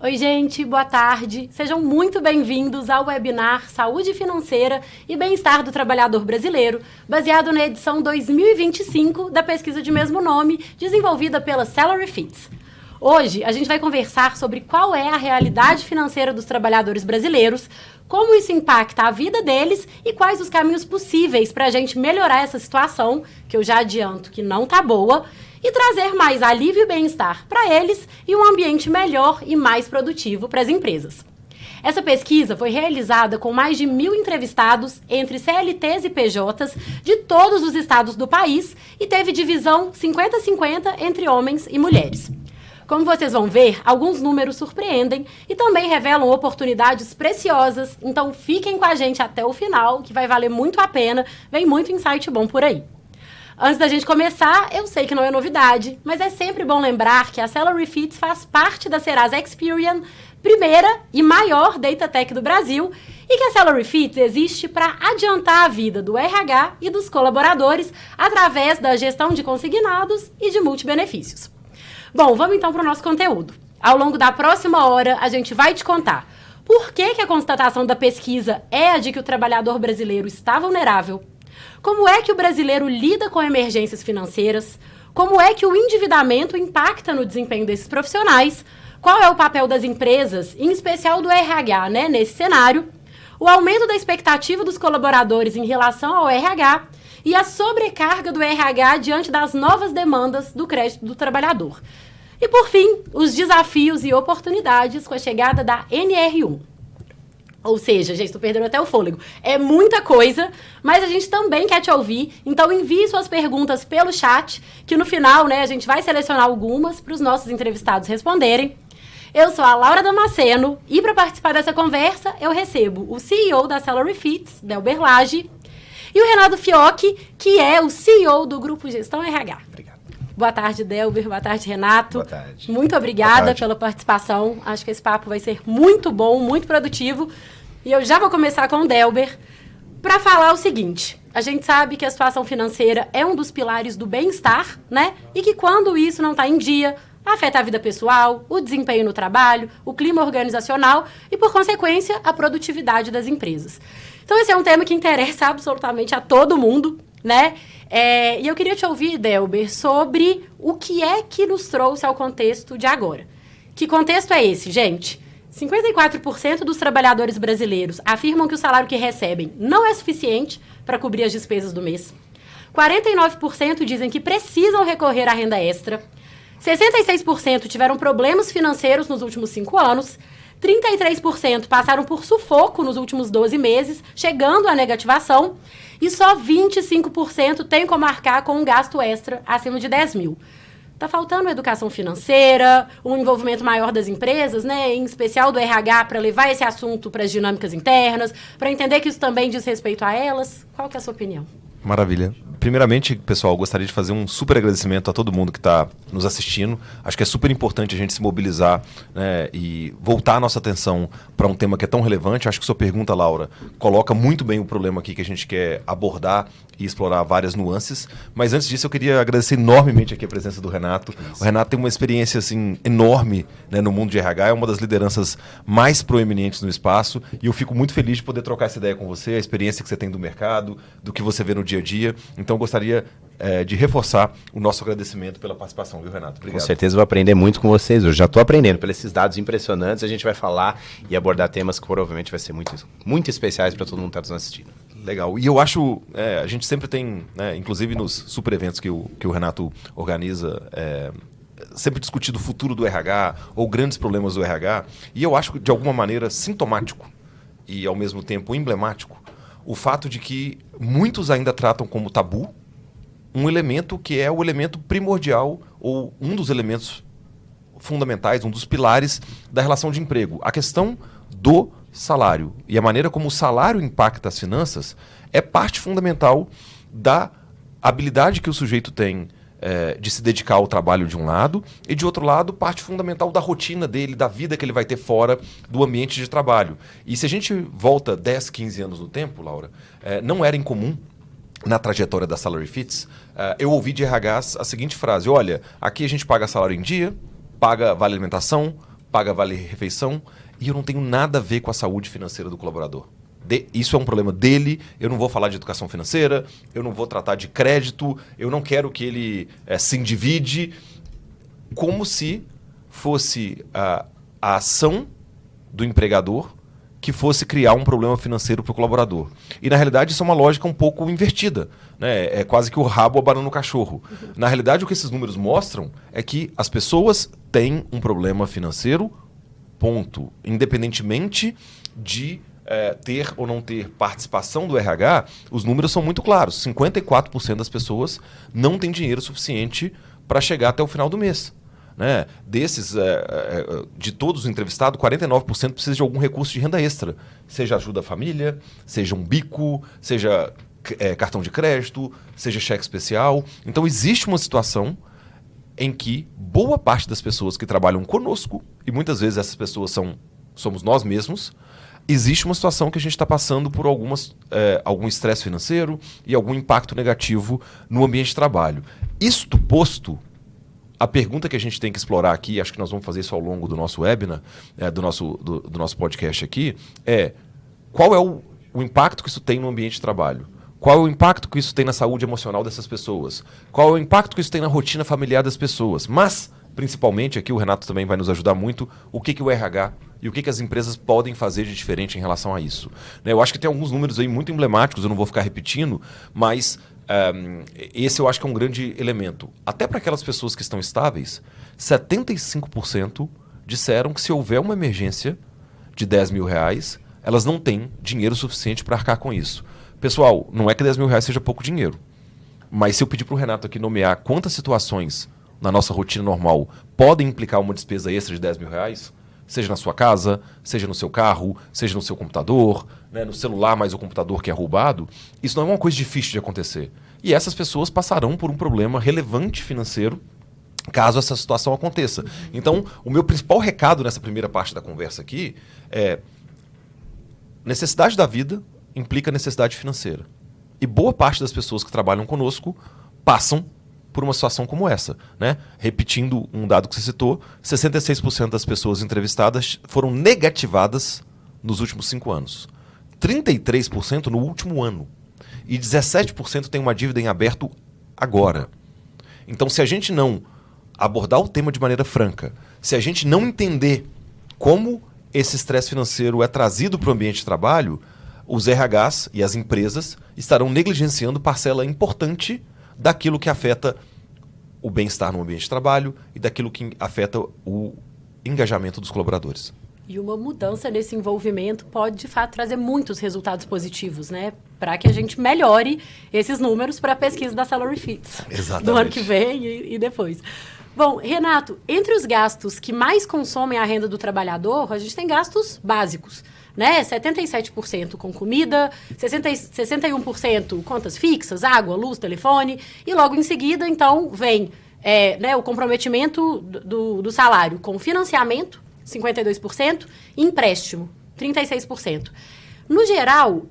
Oi, gente, boa tarde. Sejam muito bem-vindos ao webinar Saúde Financeira e Bem-Estar do Trabalhador Brasileiro, baseado na edição 2025 da pesquisa de mesmo nome, desenvolvida pela Salary Fits. Hoje, a gente vai conversar sobre qual é a realidade financeira dos trabalhadores brasileiros, como isso impacta a vida deles e quais os caminhos possíveis para a gente melhorar essa situação, que eu já adianto que não tá boa, e trazer mais alívio e bem-estar para eles e um ambiente melhor e mais produtivo para as empresas. Essa pesquisa foi realizada com mais de 1.000 entrevistados entre CLTs e PJs de todos os estados do país e teve divisão 50-50 entre homens e mulheres. Como vocês vão ver, alguns números surpreendem e também revelam oportunidades preciosas, então fiquem com a gente até o final, que vai valer muito a pena, vem muito insight bom por aí. Antes da gente começar, eu sei que não é novidade, mas é sempre bom lembrar que a Salary Fits faz parte da Serasa Experian, primeira e maior Data Tech do Brasil, e que a Salary Fits existe para adiantar a vida do RH e dos colaboradores através da gestão de consignados e de multibenefícios. Bom, vamos então para o nosso conteúdo. Ao longo da próxima hora, a gente vai te contar por que a constatação da pesquisa é a de que o trabalhador brasileiro está vulnerável, como é que o brasileiro lida com emergências financeiras, como é que o endividamento impacta no desempenho desses profissionais, qual é o papel das empresas, em especial do RH, nesse cenário, o aumento da expectativa dos colaboradores em relação ao RH e a sobrecarga do RH diante das novas demandas do crédito do trabalhador. E, por fim, os desafios e oportunidades com a chegada da NR1. Ou seja, gente, estou perdendo até o fôlego. É muita coisa, mas a gente também quer te ouvir. Então, envie suas perguntas pelo chat, que no final, a gente vai selecionar algumas para os nossos entrevistados responderem. Eu sou a Laura Damasceno e para participar dessa conversa, eu recebo o CEO da Salary Fits, Delber Lage, e o Renato Fiocchi, que é o CEO do Grupo Gestão RH. Obrigado. Boa tarde, Delber. Boa tarde, Renato. Boa tarde. Muito obrigada pela participação. Acho que esse papo vai ser muito bom, muito produtivo. E eu já vou começar com o Delber para falar o seguinte. A gente sabe que a situação financeira é um dos pilares do bem-estar, E que quando isso não está em dia, afeta a vida pessoal, o desempenho no trabalho, o clima organizacional e, por consequência, a produtividade das empresas. Então, esse é um tema que interessa absolutamente a todo mundo, E eu queria te ouvir, Delber, sobre o que é que nos trouxe ao contexto de agora. Que contexto é esse, gente? 54% dos trabalhadores brasileiros afirmam que o salário que recebem não é suficiente para cobrir as despesas do mês. 49% dizem que precisam recorrer à renda extra. 66% tiveram problemas financeiros nos últimos 5 anos. 33% passaram por sufoco nos últimos 12 meses, chegando à negativação. E só 25% têm como arcar com um gasto extra acima de 10 mil. Está faltando educação financeira, um envolvimento maior das empresas, em especial do RH, para levar esse assunto para as dinâmicas internas, para entender que isso também diz respeito a elas. Qual que é a sua opinião? Maravilha. Primeiramente, pessoal, gostaria de fazer um super agradecimento a todo mundo que está nos assistindo. Acho que é super importante a gente se mobilizar e voltar a nossa atenção para um tema que é tão relevante. Acho que sua pergunta, Laura, coloca muito bem o problema aqui que a gente quer abordar e explorar várias nuances. Mas antes disso, eu queria agradecer enormemente aqui a presença do Renato. O Renato tem uma experiência enorme no mundo de RH, é uma das lideranças mais proeminentes no espaço e eu fico muito feliz de poder trocar essa ideia com você, a experiência que você tem do mercado, do que você vê no dia a dia. Então, eu gostaria de reforçar o nosso agradecimento pela participação, viu, Renato? Obrigado. Com certeza vou aprender muito com vocês. Eu já estou aprendendo pelos esses dados impressionantes. A gente vai falar e abordar temas que provavelmente vai ser muito especiais para todo mundo que está nos assistindo. Legal. E eu acho, a gente sempre tem, inclusive nos super eventos que o Renato organiza, sempre discutido o futuro do RH ou grandes problemas do RH. E eu acho, de alguma maneira, sintomático e, ao mesmo tempo, emblemático o fato de que muitos ainda tratam como tabu um elemento que é o elemento primordial ou um dos elementos fundamentais, um dos pilares da relação de emprego. A questão do salário e a maneira como o salário impacta as finanças é parte fundamental da habilidade que o sujeito tem de se dedicar ao trabalho de um lado e, de outro lado, parte fundamental da rotina dele, da vida que ele vai ter fora do ambiente de trabalho. E se a gente volta 10, 15 anos no tempo, Laura, não era incomum na trajetória da Salary Fits, eu ouvi de RHs a seguinte frase: olha, aqui a gente paga salário em dia, paga vale alimentação, paga vale-refeição, e eu não tenho nada a ver com a saúde financeira do colaborador. Isso é um problema dele, eu não vou falar de educação financeira, eu não vou tratar de crédito, eu não quero que ele se endivide, como se fosse a ação do empregador que fosse criar um problema financeiro para o colaborador. E, na realidade, isso é uma lógica um pouco invertida. Né? É quase que o rabo abanando o cachorro. Na realidade, o que esses números mostram é que as pessoas têm um problema financeiro, ponto. Independentemente de ter ou não ter participação do RH, os números são muito claros. 54% das pessoas não têm dinheiro suficiente para chegar até o final do mês. Né? Desses, de todos os entrevistados, 49% precisa de algum recurso de renda extra. Seja ajuda à família, seja um bico, seja cartão de crédito, seja cheque especial. Então existe uma situação em que boa parte das pessoas que trabalham conosco, e muitas vezes essas pessoas somos nós mesmos, existe uma situação que a gente está passando por algum estresse financeiro e algum impacto negativo no ambiente de trabalho. Isto posto, a pergunta que a gente tem que explorar aqui, acho que nós vamos fazer isso ao longo do nosso webinar, do nosso podcast aqui, qual é o impacto que isso tem no ambiente de trabalho? Qual é o impacto que isso tem na saúde emocional dessas pessoas? Qual é o impacto que isso tem na rotina familiar das pessoas? Mas, principalmente, aqui o Renato também vai nos ajudar muito, o que o RH e o que as empresas podem fazer de diferente em relação a isso. Né? Eu acho que tem alguns números aí muito emblemáticos, eu não vou ficar repetindo, mas esse eu acho que é um grande elemento. Até para aquelas pessoas que estão estáveis, 75% disseram que se houver uma emergência de 10 mil reais, elas não têm dinheiro suficiente para arcar com isso. Pessoal, não é que 10 mil reais seja pouco dinheiro, mas se eu pedir para o Renato aqui nomear quantas situações na nossa rotina normal podem implicar uma despesa extra de 10 mil reais, seja na sua casa, seja no seu carro, seja no seu computador, né, no celular, mais o computador que é roubado, isso não é uma coisa difícil de acontecer. E essas pessoas passarão por um problema relevante financeiro caso essa situação aconteça. Então, o meu principal recado nessa primeira parte da conversa aqui é: necessidade da vida implica necessidade financeira. E boa parte das pessoas que trabalham conosco passam por uma situação como essa. Né? Repetindo um dado que você citou, 66% das pessoas entrevistadas foram negativadas nos últimos 5 anos. 33% no último ano. E 17% tem uma dívida em aberto agora. Então, se a gente não abordar o tema de maneira franca, se a gente não entender como esse estresse financeiro é trazido para o ambiente de trabalho, os RHs e as empresas estarão negligenciando parcela importante daquilo que afeta o bem-estar no ambiente de trabalho e daquilo que afeta o engajamento dos colaboradores. E uma mudança nesse envolvimento pode, de fato, trazer muitos resultados positivos, né? Para que a gente melhore esses números para a pesquisa da Salary Fits. Exatamente. Do ano que vem e depois. Bom, Renato, entre os gastos que mais consomem a renda do trabalhador, a gente tem gastos básicos, né? 77% com comida, 61% contas fixas, água, luz, telefone, e logo em seguida, então, vem o comprometimento do salário com financiamento, 52%, e empréstimo, 36%. No geral,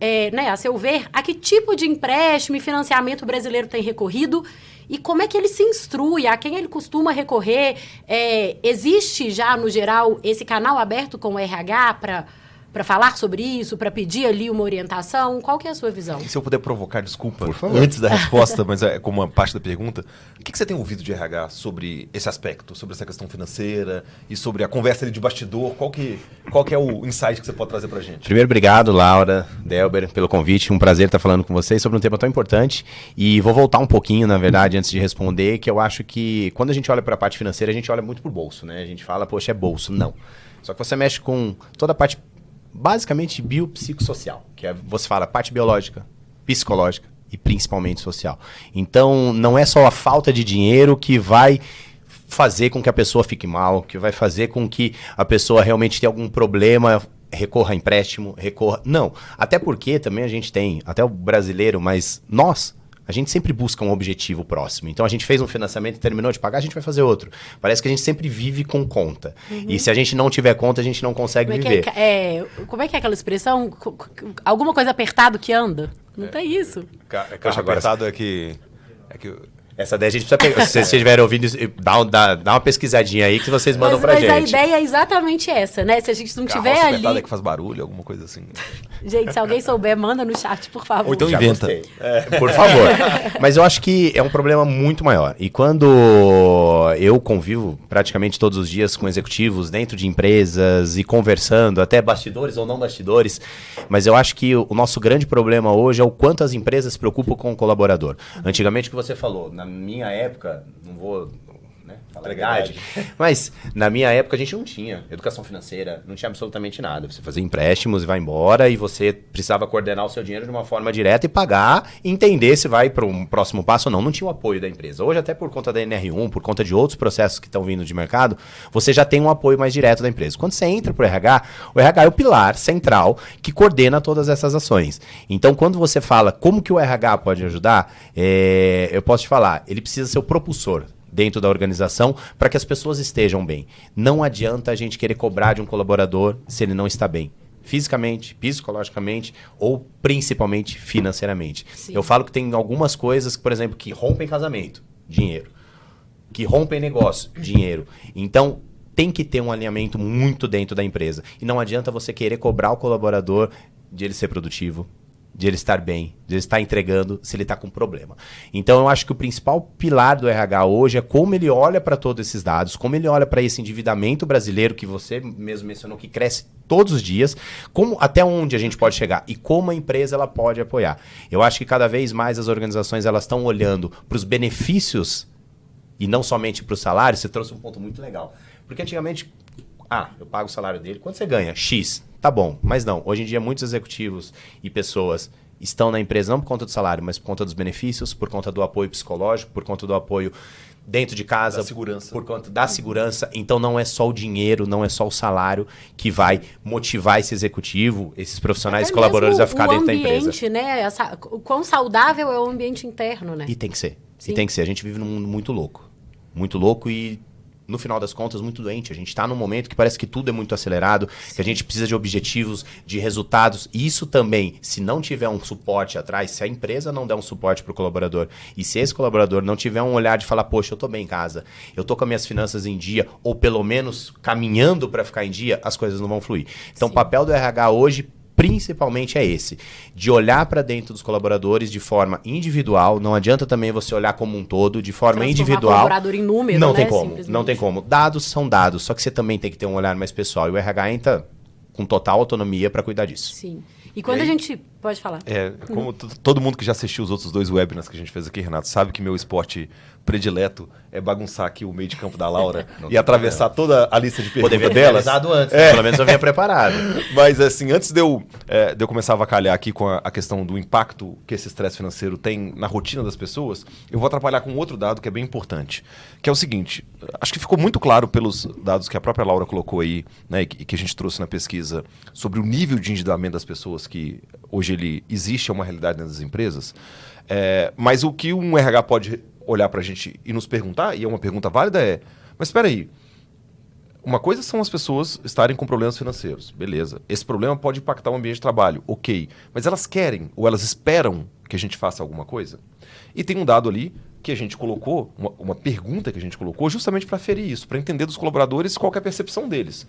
a seu ver, a que tipo de empréstimo e financiamento o brasileiro tem recorrido e como é que ele se instrui, a quem ele costuma recorrer? Existe já, no geral, esse canal aberto com o RH para falar sobre isso, para pedir ali uma orientação? Qual que é a sua visão? E se eu puder provocar, desculpa, por favor, antes da resposta, mas como uma parte da pergunta, o que você tem ouvido de RH sobre esse aspecto, sobre essa questão financeira e sobre a conversa ali de bastidor? Qual que é o insight que você pode trazer para a gente? Primeiro, obrigado, Laura, Delber, pelo convite. Um prazer estar falando com vocês sobre um tema tão importante. E vou voltar um pouquinho, na verdade, antes de responder, que eu acho que quando a gente olha para a parte financeira, a gente olha muito para o bolso, né? A gente fala, poxa, é bolso. Não. Só que você mexe com toda a parte basicamente biopsicossocial, que você fala parte biológica, psicológica e principalmente social. Então, não é só a falta de dinheiro que vai fazer com que a pessoa fique mal, que vai fazer com que a pessoa realmente tenha algum problema, recorra a empréstimo, Não, até porque também a gente tem, até o brasileiro, mas a gente sempre busca um objetivo próximo. Então, a gente fez um financiamento e terminou de pagar, a gente vai fazer outro. Parece que a gente sempre vive com conta. Uhum. E se a gente não tiver conta, a gente não consegue viver. Como é que é aquela expressão? Alguma coisa apertado que anda? Não tem isso. Caixa apertado é que Essa ideia a gente precisa pegar. Se vocês estiverem ouvindo, dá uma pesquisadinha aí que vocês mandam pra gente. Mas a ideia é exatamente essa, né? Se a gente não tiver ali... que faz barulho, alguma coisa assim. Gente, se alguém souber, manda no chat, por favor. Ou então inventa. Por favor. Mas eu acho que é um problema muito maior. E quando eu convivo praticamente todos os dias com executivos dentro de empresas e conversando, até bastidores ou não bastidores, mas eu acho que o nosso grande problema hoje é o quanto as empresas se preocupam com o colaborador. Antigamente, o que você falou, na minha época, não vou... falar a idade, mas na minha época a gente não tinha educação financeira, não tinha absolutamente nada. Você fazia empréstimos e vai embora e você precisava coordenar o seu dinheiro de uma forma direta e pagar e entender se vai para um próximo passo ou não. Não tinha o apoio da empresa. Hoje, até por conta da NR1, por conta de outros processos que estão vindo de mercado, você já tem um apoio mais direto da empresa. Quando você entra para o RH é o pilar central que coordena todas essas ações. Então, quando você fala como que o RH pode ajudar, eu posso te falar, ele precisa ser o propulsor dentro da organização para que as pessoas estejam bem. Não adianta a gente querer cobrar de um colaborador se ele não está bem. Fisicamente, psicologicamente ou principalmente financeiramente. Sim. Eu falo que tem algumas coisas, por exemplo, que rompem casamento, dinheiro. Que rompem negócio, dinheiro. Então, tem que ter um alinhamento muito dentro da empresa. E não adianta você querer cobrar o colaborador de ele ser produtivo, de ele estar bem, de ele estar entregando se ele está com problema. Então, eu acho que o principal pilar do RH hoje é como ele olha para todos esses dados, como ele olha para esse endividamento brasileiro que você mesmo mencionou, que cresce todos os dias, como, até onde a gente pode chegar e como a empresa ela pode apoiar. Eu acho que cada vez mais as organizações elas estão olhando para os benefícios e não somente para o salário. Você trouxe um ponto muito legal. Porque antigamente, eu pago o salário dele, quanto você ganha? X. Tá bom, mas não. Hoje em dia, muitos executivos e pessoas estão na empresa não por conta do salário, mas por conta dos benefícios, por conta do apoio psicológico, por conta do apoio dentro de casa, da segurança. Por conta da segurança. Então, não é só o dinheiro, não é só o salário que vai motivar esse executivo, esses profissionais e colaboradores a ficar dentro da empresa. Né? O quão saudável é o ambiente interno, né? E tem que ser. Sim. E tem que ser. A gente vive num mundo muito louco. Muito louco e... no final das contas, muito doente. A gente está num momento que parece que tudo é muito acelerado, que a gente precisa de objetivos, de resultados. E isso também, se não tiver um suporte atrás, se a empresa não der um suporte para o colaborador, e se esse colaborador não tiver um olhar de falar, poxa, eu estou bem em casa, eu estou com as minhas finanças em dia, ou pelo menos caminhando para ficar em dia, as coisas não vão fluir. Então, o papel do RH hoje, principalmente é esse, de olhar para dentro dos colaboradores de forma individual. Não adianta também você olhar como um todo, de forma individual. Colaborador em número, não tem como, não tem como. Dados são dados, só que você também tem que ter um olhar mais pessoal. E o RH entra com total autonomia para cuidar disso. Sim. E quando a gente... Pode falar. Como todo mundo que já assistiu os outros 2 webinars que a gente fez aqui, Renato, sabe que meu esporte predileto é bagunçar aqui o meio de campo da Laura e atravessar toda a lista de perguntas delas. Antes, pelo menos eu vinha preparado. Mas assim, antes de eu começar a avacalhar aqui com a questão do impacto que esse estresse financeiro tem na rotina das pessoas, eu vou atrapalhar com outro dado que é bem importante, que é o seguinte, acho que ficou muito claro pelos dados que a própria Laura colocou aí, né, e que a gente trouxe na pesquisa sobre o nível de endividamento das pessoas que hoje ele existe, é uma realidade dentro das empresas, mas o que um RH pode olhar para a gente e nos perguntar, e é uma pergunta válida, mas espera aí, uma coisa são as pessoas estarem com problemas financeiros, beleza, esse problema pode impactar o ambiente de trabalho, ok, mas elas querem ou elas esperam que a gente faça alguma coisa? E tem um dado ali que a gente colocou, uma pergunta que a gente colocou justamente para aferir isso, para entender dos colaboradores qual que é a percepção deles.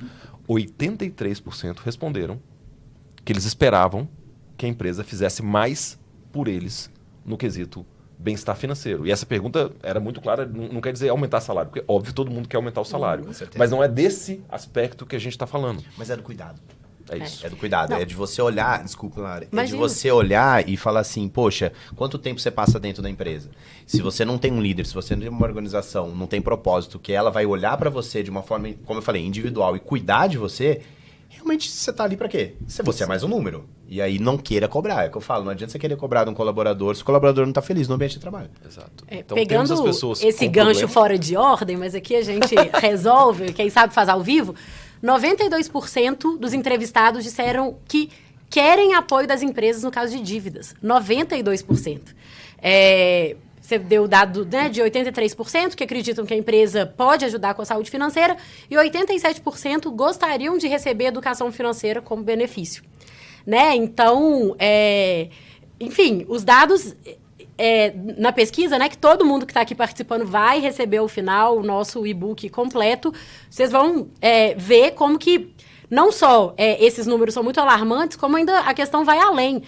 83% responderam que eles esperavam que a empresa fizesse mais por eles no quesito bem-estar financeiro. E essa pergunta era muito clara, não quer dizer aumentar salário, porque óbvio todo mundo quer aumentar o salário, mas não é desse aspecto que a gente está falando. Mas é do cuidado. É isso. É do cuidado, é de você olhar, desculpa, Lara, é de você olhar e falar assim, poxa, quanto tempo você passa dentro da empresa? Se você não tem um líder, se você não tem uma organização, não tem propósito, que ela vai olhar para você de uma forma, como eu falei, individual e cuidar de você, realmente você tá ali para quê? Você é mais um número. E aí não queira cobrar, é o que eu falo, não adianta você querer cobrar de um colaborador se o colaborador não tá feliz no ambiente de trabalho. Exato. Então, pegando esse gancho fora de ordem, mas aqui a gente resolve, quem sabe faz ao vivo, 92% dos entrevistados disseram que querem apoio das empresas no caso de dívidas. 92%. Você deu o dado, né, de 83% que acreditam que a empresa pode ajudar com a saúde financeira e 87% gostariam de receber educação financeira como benefício. Né? Então, enfim, os dados na pesquisa, né, que todo mundo que está aqui participando vai receber ao final o nosso e-book completo, vocês vão ver como que não só esses números são muito alarmantes, como ainda a questão vai além.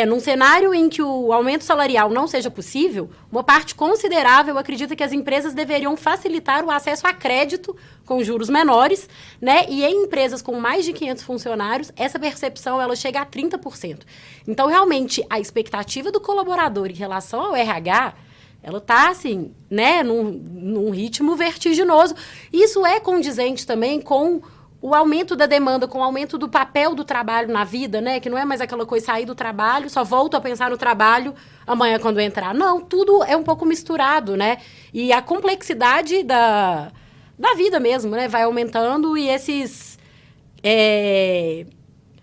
Num cenário em que o aumento salarial não seja possível, uma parte considerável acredita que as empresas deveriam facilitar o acesso a crédito com juros menores, né? E em empresas com mais de 500 funcionários, essa percepção ela chega a 30%. Então, realmente, a expectativa do colaborador em relação ao RH, ela está, assim, né, num ritmo vertiginoso. Isso é condizente também com o aumento da demanda, com o aumento do papel do trabalho na vida, né? Que não é mais aquela coisa, sair do trabalho, só volto a pensar no trabalho amanhã quando entrar. Não, tudo é um pouco misturado, né? E a complexidade da vida mesmo, né? Vai aumentando e esses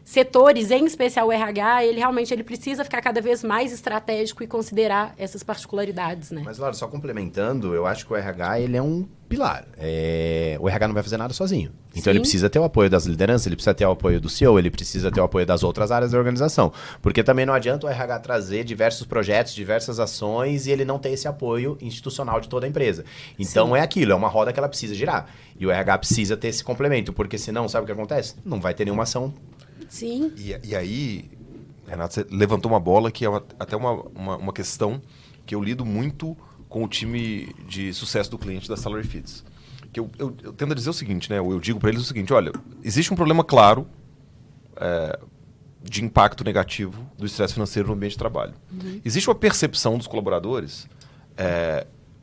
setores, em especial o RH, ele precisa ficar cada vez mais estratégico e considerar essas particularidades, né? Mas, Laura, só complementando, eu acho que o RH, ele é um pilar. O RH não vai fazer nada sozinho. Então, ele precisa ter o apoio das lideranças, ele precisa ter o apoio do CEO, ele precisa ter o apoio das outras áreas da organização. Porque também não adianta o RH trazer diversos projetos, diversas ações e ele não ter esse apoio institucional de toda a empresa. Então, é aquilo, é uma roda que ela precisa girar. E o RH precisa ter esse complemento, porque senão, sabe o que acontece? Não vai ter nenhuma ação. Sim. E aí, Renato, você levantou uma bola que é até uma questão que eu lido muito com o time de sucesso do cliente da Salary Fits. Que eu tendo a dizer o seguinte, né? Eu digo para eles o seguinte, olha, existe um problema claro de impacto negativo do estresse financeiro no ambiente de trabalho. Uhum. Existe uma percepção dos colaboradores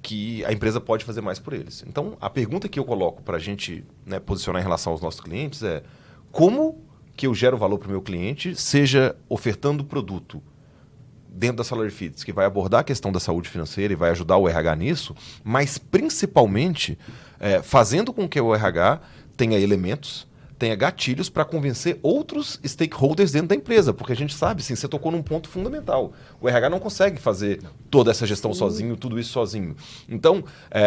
que a empresa pode fazer mais por eles. Então, a pergunta que eu coloco para a gente, né, posicionar em relação aos nossos clientes é como que eu gero valor para o meu cliente, seja ofertando produto dentro da Salary Fits, que vai abordar a questão da saúde financeira e vai ajudar o RH nisso, mas principalmente fazendo com que o RH tenha elementos, tenha gatilhos para convencer outros stakeholders dentro da empresa, porque a gente sabe, sim, você tocou num ponto fundamental. O RH não consegue fazer toda essa gestão sozinho, tudo isso sozinho. Então,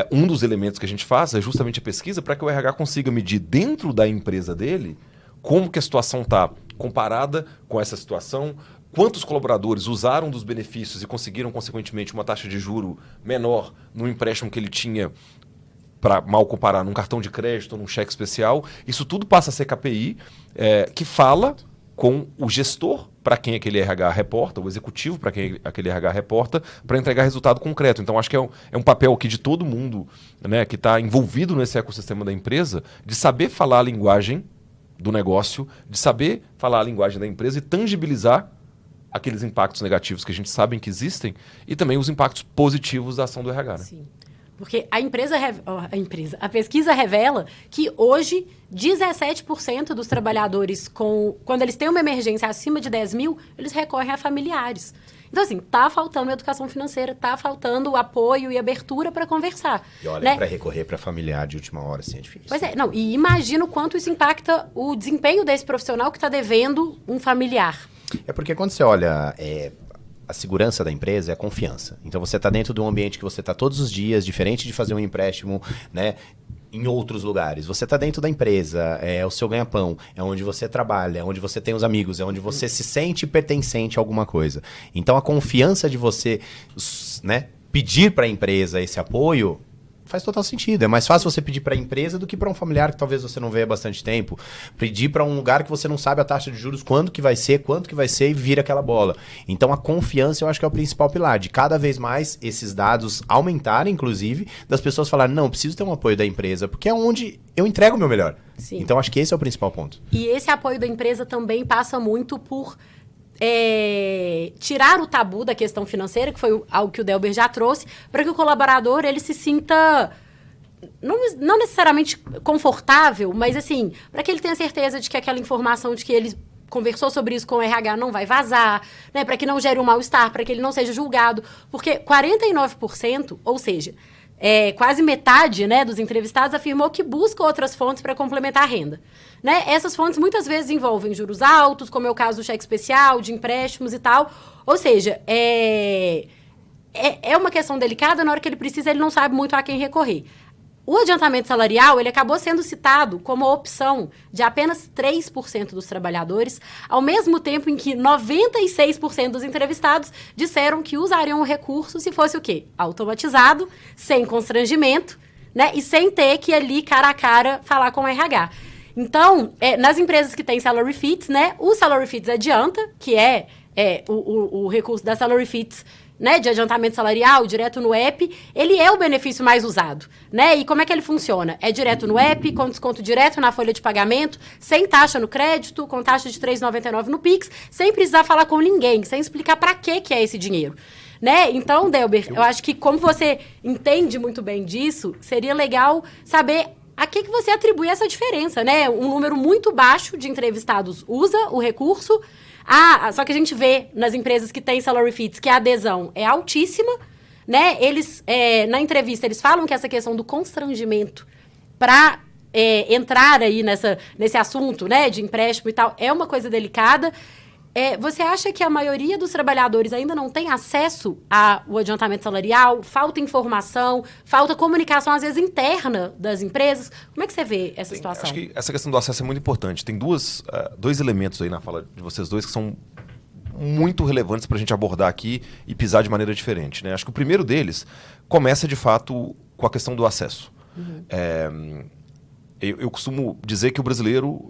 um dos elementos que a gente faz é justamente a pesquisa para que o RH consiga medir dentro da empresa dele como que a situação está comparada com essa situação, quantos colaboradores usaram dos benefícios e conseguiram, consequentemente, uma taxa de juro menor no empréstimo que ele tinha, para mal comparar, num cartão de crédito, num cheque especial. Isso tudo passa a ser KPI, que fala com o gestor para quem aquele RH reporta, o executivo para quem aquele RH reporta, para entregar resultado concreto. Então, acho que é um papel aqui de todo mundo, né, que está envolvido nesse ecossistema da empresa, de saber falar a linguagem do negócio, de saber falar a linguagem da empresa e tangibilizar aqueles impactos negativos que a gente sabe que existem e também os impactos positivos da ação do RH. Né? Sim. Porque a pesquisa revela que hoje 17% dos trabalhadores, quando eles têm uma emergência acima de 10 mil, eles recorrem a familiares. Então, assim, tá faltando educação financeira, tá faltando apoio e abertura para conversar. E olha, né? Para recorrer para familiar de última hora, assim, é difícil. Pois é, não, e imagina o quanto isso impacta o desempenho desse profissional que está devendo um familiar. É porque quando você olha a segurança da empresa é a confiança. Então, você está dentro de um ambiente que você está todos os dias, diferente de fazer um empréstimo, né? Em outros lugares. Você está dentro da empresa, é o seu ganha-pão, é onde você trabalha, é onde você tem os amigos, é onde você se sente pertencente a alguma coisa. Então, a confiança de você, né, pedir para a empresa esse apoio faz total sentido. É mais fácil você pedir para a empresa do que para um familiar que talvez você não vê há bastante tempo. Pedir para um lugar que você não sabe a taxa de juros, quanto que vai ser e vira aquela bola. Então, a confiança eu acho que é o principal pilar. De cada vez mais esses dados aumentarem, inclusive, das pessoas falarem, não, eu preciso ter um apoio da empresa, porque é onde eu entrego o meu melhor. Sim. Então, acho que esse é o principal ponto. E esse apoio da empresa também passa muito por tirar o tabu da questão financeira, que foi algo que o Delber já trouxe, para que o colaborador ele se sinta não necessariamente confortável, mas assim, para que ele tenha certeza de que aquela informação de que ele conversou sobre isso com o RH não vai vazar, né, para que não gere um mal-estar, para que ele não seja julgado, porque 49%, ou seja, quase metade, né, dos entrevistados afirmou que busca outras fontes para complementar a renda. Né? Essas fontes muitas vezes envolvem juros altos, como é o caso do cheque especial, de empréstimos e tal. Ou seja, é uma questão delicada, na hora que ele precisa, ele não sabe muito a quem recorrer. O adiantamento salarial, ele acabou sendo citado como a opção de apenas 3% dos trabalhadores, ao mesmo tempo em que 96% dos entrevistados disseram que usariam o recurso se fosse o quê? Automatizado, sem constrangimento, né? E sem ter que ali, cara a cara, falar com o RH. Então, nas empresas que têm salary fits, né? O salary fits adianta, que é o recurso da salary fits, né, de adiantamento salarial, direto no app, ele é o benefício mais usado, né? E como é que ele funciona? É direto no app, com desconto direto na folha de pagamento, sem taxa no crédito, com taxa de R$ 3,99 no Pix, sem precisar falar com ninguém, sem explicar para que é esse dinheiro. Né? Então, Delber, eu acho que como você entende muito bem disso, seria legal saber a que você atribui essa diferença, né? Um número muito baixo de entrevistados usa o recurso, só que a gente vê nas empresas que têm salary fits que a adesão é altíssima, né? Eles, na entrevista, eles falam que essa questão do constrangimento para entrar aí nesse assunto, né, de empréstimo e tal, é uma coisa delicada. Você acha que a maioria dos trabalhadores ainda não tem acesso ao adiantamento salarial? Falta informação, falta comunicação, às vezes, interna das empresas? Como é que você vê essa situação? Acho que essa questão do acesso é muito importante. Tem dois elementos aí na fala de vocês dois que são muito relevantes para a gente abordar aqui e pisar de maneira diferente, né? Acho que o primeiro deles começa, de fato, com a questão do acesso. Uhum. Eu costumo dizer que o brasileiro,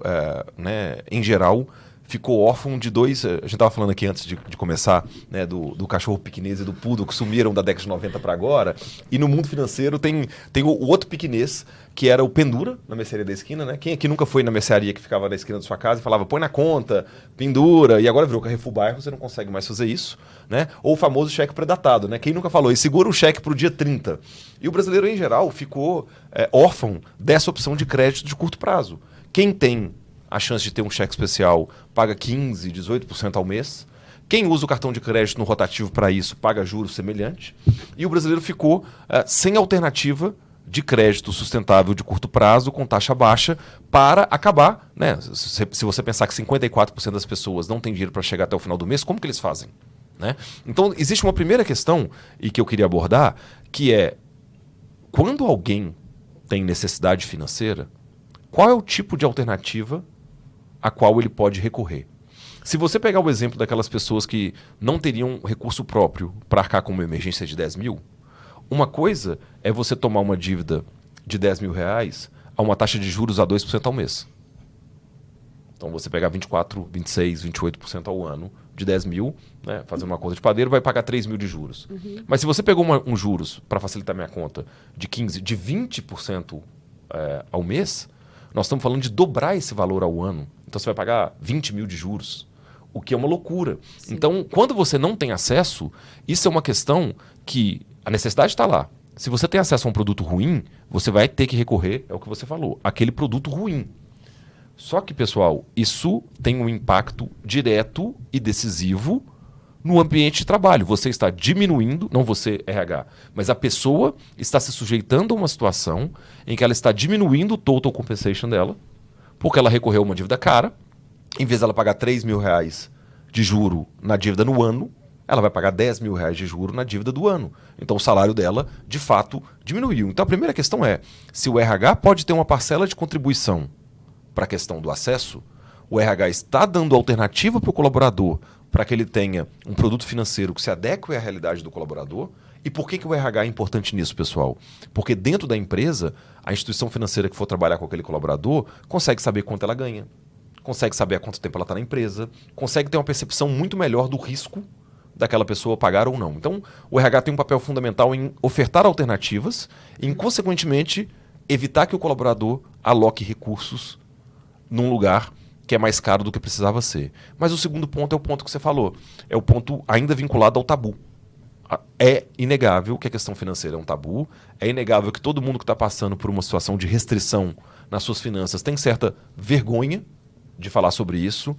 né, em geral, ficou órfão de dois... A gente estava falando aqui antes de começar, né, do cachorro piquinês e do poodle, que sumiram da década de 90 para agora. E no mundo financeiro tem o outro piquinês, que era o pendura, na mercearia da esquina, né? Quem aqui nunca foi na mercearia que ficava na esquina da sua casa e falava, põe na conta, pendura, e agora virou Carrefour Bairro, você não consegue mais fazer isso, né? Ou o famoso cheque predatado, né? Quem nunca falou, e segura o cheque para o dia 30. E o brasileiro, em geral, ficou órfão dessa opção de crédito de curto prazo. Quem tem a chance de ter um cheque especial paga 15%, 18% ao mês. Quem usa o cartão de crédito no rotativo para isso paga juros semelhantes. E o brasileiro ficou sem alternativa de crédito sustentável de curto prazo, com taxa baixa, para acabar, né? Se você pensar que 54% das pessoas não têm dinheiro para chegar até o final do mês, como que eles fazem? Né? Então, existe uma primeira questão, e que eu queria abordar, que é, quando alguém tem necessidade financeira, qual é o tipo de alternativa a qual ele pode recorrer? Se você pegar o exemplo daquelas pessoas que não teriam recurso próprio para arcar com uma emergência de 10 mil, uma coisa é você tomar uma dívida de 10 mil reais a uma taxa de juros a 2% ao mês. Então você pegar 24%, 26%, 28% ao ano de 10 mil, né, fazendo uma conta de padeiro, vai pagar 3 mil de juros. Uhum. Mas se você pegou um juros, para facilitar minha conta, de 15%, de 20% ao mês, nós estamos falando de dobrar esse valor ao ano. Então você vai pagar 20 mil de juros, o que é uma loucura. Sim. Então, quando você não tem acesso, isso é uma questão que a necessidade está lá. Se você tem acesso a um produto ruim, você vai ter que recorrer, é o que você falou, àquele produto ruim. Só que, pessoal, isso tem um impacto direto e decisivo no ambiente de trabalho. Você está diminuindo, não você, RH, mas a pessoa está se sujeitando a uma situação em que ela está diminuindo o total compensation dela, porque ela recorreu a uma dívida cara. Em vez dela pagar 3 mil reais de juro na dívida no ano, ela vai pagar 10 mil reais de juro na dívida do ano. Então o salário dela, de fato, diminuiu. Então a primeira questão é, se o RH pode ter uma parcela de contribuição para a questão do acesso, o RH está dando alternativa para o colaborador para que ele tenha um produto financeiro que se adeque à realidade do colaborador. E por que o RH é importante nisso, pessoal? Porque dentro da empresa, a instituição financeira que for trabalhar com aquele colaborador consegue saber quanto ela ganha, consegue saber há quanto tempo ela está na empresa, consegue ter uma percepção muito melhor do risco daquela pessoa pagar ou não. Então, o RH tem um papel fundamental em ofertar alternativas e, em, consequentemente, evitar que o colaborador aloque recursos num lugar que é mais caro do que precisava ser. Mas o segundo ponto é o ponto que você falou. É o ponto ainda vinculado ao tabu. É inegável que a questão financeira é um tabu. É inegável que todo mundo que está passando por uma situação de restrição nas suas finanças tem certa vergonha de falar sobre isso,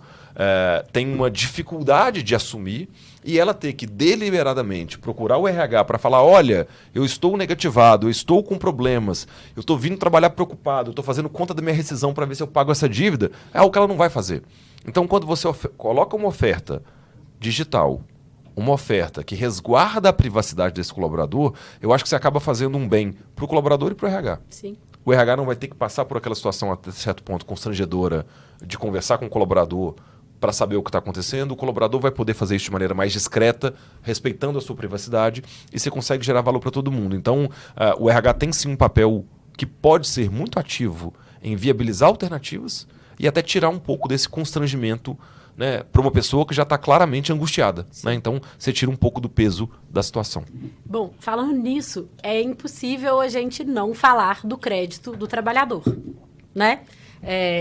tem uma dificuldade de assumir, e ela ter que deliberadamente procurar o RH para falar, olha, eu estou negativado, eu estou com problemas, eu estou vindo trabalhar preocupado, eu estou fazendo conta da minha rescisão para ver se eu pago essa dívida, é algo que ela não vai fazer. Então, quando você coloca uma oferta digital uma oferta que resguarda a privacidade desse colaborador, eu acho que você acaba fazendo um bem para o colaborador e para o RH. Sim. O RH não vai ter que passar por aquela situação até certo ponto constrangedora de conversar com o colaborador para saber o que está acontecendo. O colaborador vai poder fazer isso de maneira mais discreta, respeitando a sua privacidade, e você consegue gerar valor para todo mundo. Então, o RH tem sim um papel que pode ser muito ativo em viabilizar alternativas e até tirar um pouco desse constrangimento, né, para uma pessoa que já está claramente angustiada. Né? Então, você tira um pouco do peso da situação. Bom, falando nisso, é impossível a gente não falar do crédito do trabalhador, né?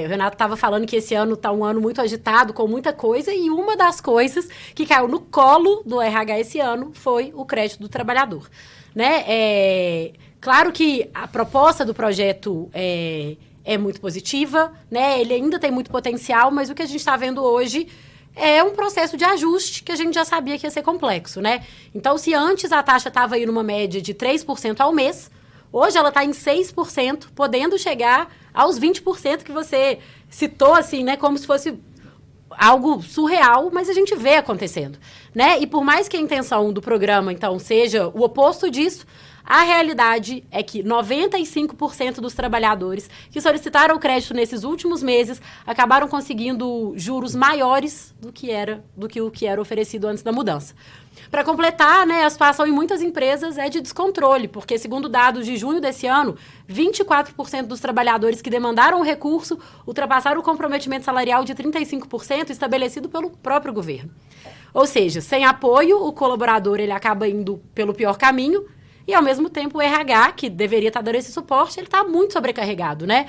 O Renato estava falando que esse ano está um ano muito agitado, com muita coisa, e uma das coisas que caiu no colo do RH esse ano foi o crédito do trabalhador. Né? Claro que a proposta do projeto é muito positiva, né? Ele ainda tem muito potencial, mas o que a gente está vendo hoje é um processo de ajuste que a gente já sabia que ia ser complexo, né? Então, se antes a taxa estava aí numa média de 3% ao mês, hoje ela está em 6%, podendo chegar aos 20% que você citou, assim, né? Como se fosse algo surreal, mas a gente vê acontecendo, né? E por mais que a intenção do programa, então, seja o oposto disso, a realidade é que 95% dos trabalhadores que solicitaram o crédito nesses últimos meses acabaram conseguindo juros maiores do que o que era oferecido antes da mudança. Para completar, né, a situação em muitas empresas é de descontrole, porque, segundo dados de junho desse ano, 24% dos trabalhadores que demandaram o recurso ultrapassaram o comprometimento salarial de 35% estabelecido pelo próprio governo. Ou seja, sem apoio, o colaborador ele acaba indo pelo pior caminho. E, ao mesmo tempo, o RH, que deveria estar dando esse suporte, ele está muito sobrecarregado, né?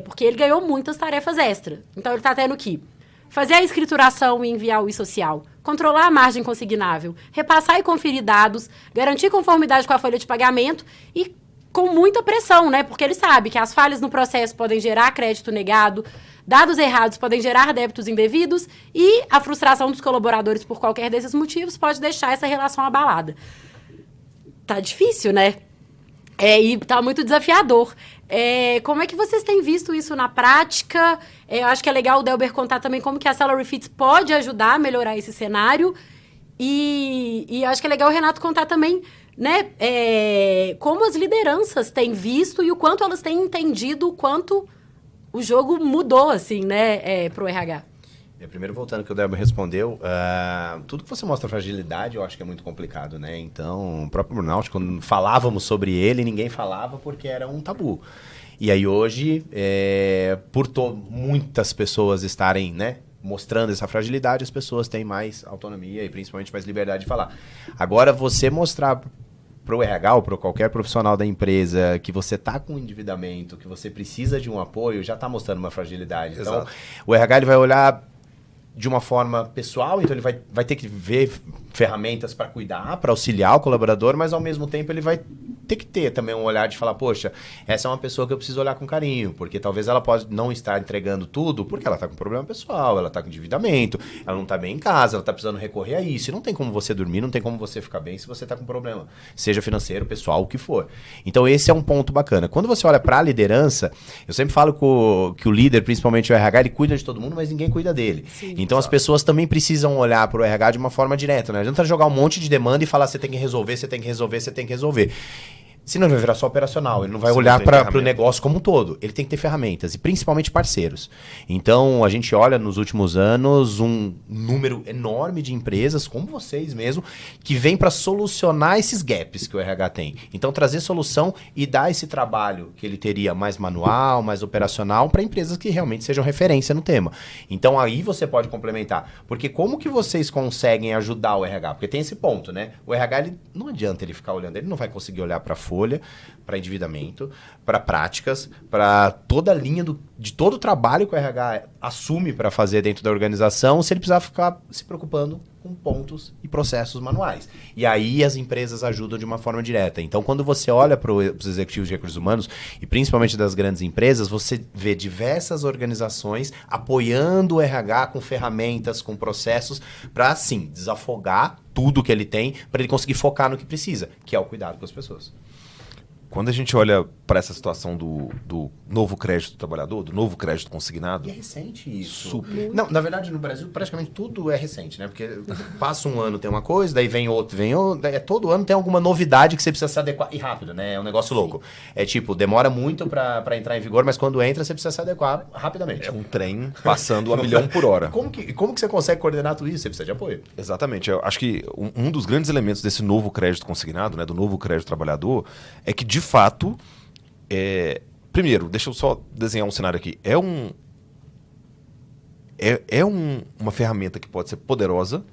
Porque ele ganhou muitas tarefas extras. Então, ele está tendo que fazer a escrituração e enviar o e-social, controlar a margem consignável, repassar e conferir dados, garantir conformidade com a folha de pagamento e com muita pressão, né? Porque ele sabe que as falhas no processo podem gerar crédito negado, dados errados podem gerar débitos indevidos e a frustração dos colaboradores por qualquer desses motivos pode deixar essa relação abalada. Tá difícil, né? E tá muito desafiador. Como é que vocês têm visto isso na prática? Eu acho que é legal o Delber contar também como que a Salary Fits pode ajudar a melhorar esse cenário. E acho que é legal o Renato contar também, né, como as lideranças têm visto e o quanto elas têm entendido o quanto o jogo mudou, assim, né, pro RH. Primeiro, voltando ao que o Delber respondeu, tudo que você mostra fragilidade, eu acho que é muito complicado, né? Então, o próprio burnout, quando falávamos sobre ele, ninguém falava porque era um tabu. E aí hoje, muitas pessoas estarem, né, mostrando essa fragilidade, as pessoas têm mais autonomia e principalmente mais liberdade de falar. Agora, você mostrar para o RH ou para qualquer profissional da empresa que você está com endividamento, que você precisa de um apoio, já está mostrando uma fragilidade. Exato. Então, o RH ele vai olhar de uma forma pessoal, então ele vai ter que ver ferramentas para cuidar, para auxiliar o colaborador, mas ao mesmo tempo ele vai ter que ter também um olhar de falar, poxa, essa é uma pessoa que eu preciso olhar com carinho, porque talvez ela pode não estar entregando tudo, porque ela está com problema pessoal, ela está com endividamento, ela não está bem em casa, ela está precisando recorrer a isso, e não tem como você dormir, não tem como você ficar bem se você está com problema, seja financeiro, pessoal, o que for. Então esse é um ponto bacana. Quando você olha para a liderança, eu sempre falo que o líder, principalmente o RH, ele cuida de todo mundo, mas ninguém cuida dele. Sim, então as pessoas também precisam olhar para o RH de uma forma direta, né? Não adianta jogar um monte de demanda e falar você tem que resolver, você tem que resolver, você tem que resolver. Senão ele vai virar só operacional, ele não vai olhar para o negócio como um todo. Ele tem que ter ferramentas, e principalmente parceiros. Então, a gente olha nos últimos anos um número enorme de empresas, como vocês mesmo, que vem para solucionar esses gaps que o RH tem. Então, trazer solução e dar esse trabalho que ele teria mais manual, mais operacional, para empresas que realmente sejam referência no tema. Então, aí você pode complementar. Porque como que vocês conseguem ajudar o RH? Porque tem esse ponto, né? O RH, não adianta ele ficar olhando, ele não vai conseguir olhar para folha, para endividamento, para práticas, para toda a linha de todo o trabalho que o RH assume para fazer dentro da organização, se ele precisar ficar se preocupando com pontos e processos manuais. E aí as empresas ajudam de uma forma direta. Então, quando você olha para os executivos de recursos humanos, e principalmente das grandes empresas, você vê diversas organizações apoiando o RH com ferramentas, com processos, para, assim, desafogar tudo que ele tem, para ele conseguir focar no que precisa, que é o cuidado com as pessoas. quando a gente olha para essa situação do novo crédito do trabalhador, do novo crédito consignado... E é recente isso. Super. Não, na verdade, no Brasil, praticamente tudo é recente, né? Porque passa um ano, tem uma coisa, daí vem outro, todo ano tem alguma novidade que você precisa se adequar. E rápido, né? É um negócio louco. É tipo, demora muito para entrar em vigor, mas quando entra, você precisa se adequar rapidamente. É um trem passando a 1.000.000 por hora. Como que você consegue coordenar tudo isso? Você precisa de apoio. Exatamente. Eu acho que um dos grandes elementos desse novo crédito consignado, né, do novo crédito trabalhador, é que, de fato, primeiro, deixa eu só desenhar um cenário aqui. Uma ferramenta que pode ser poderosa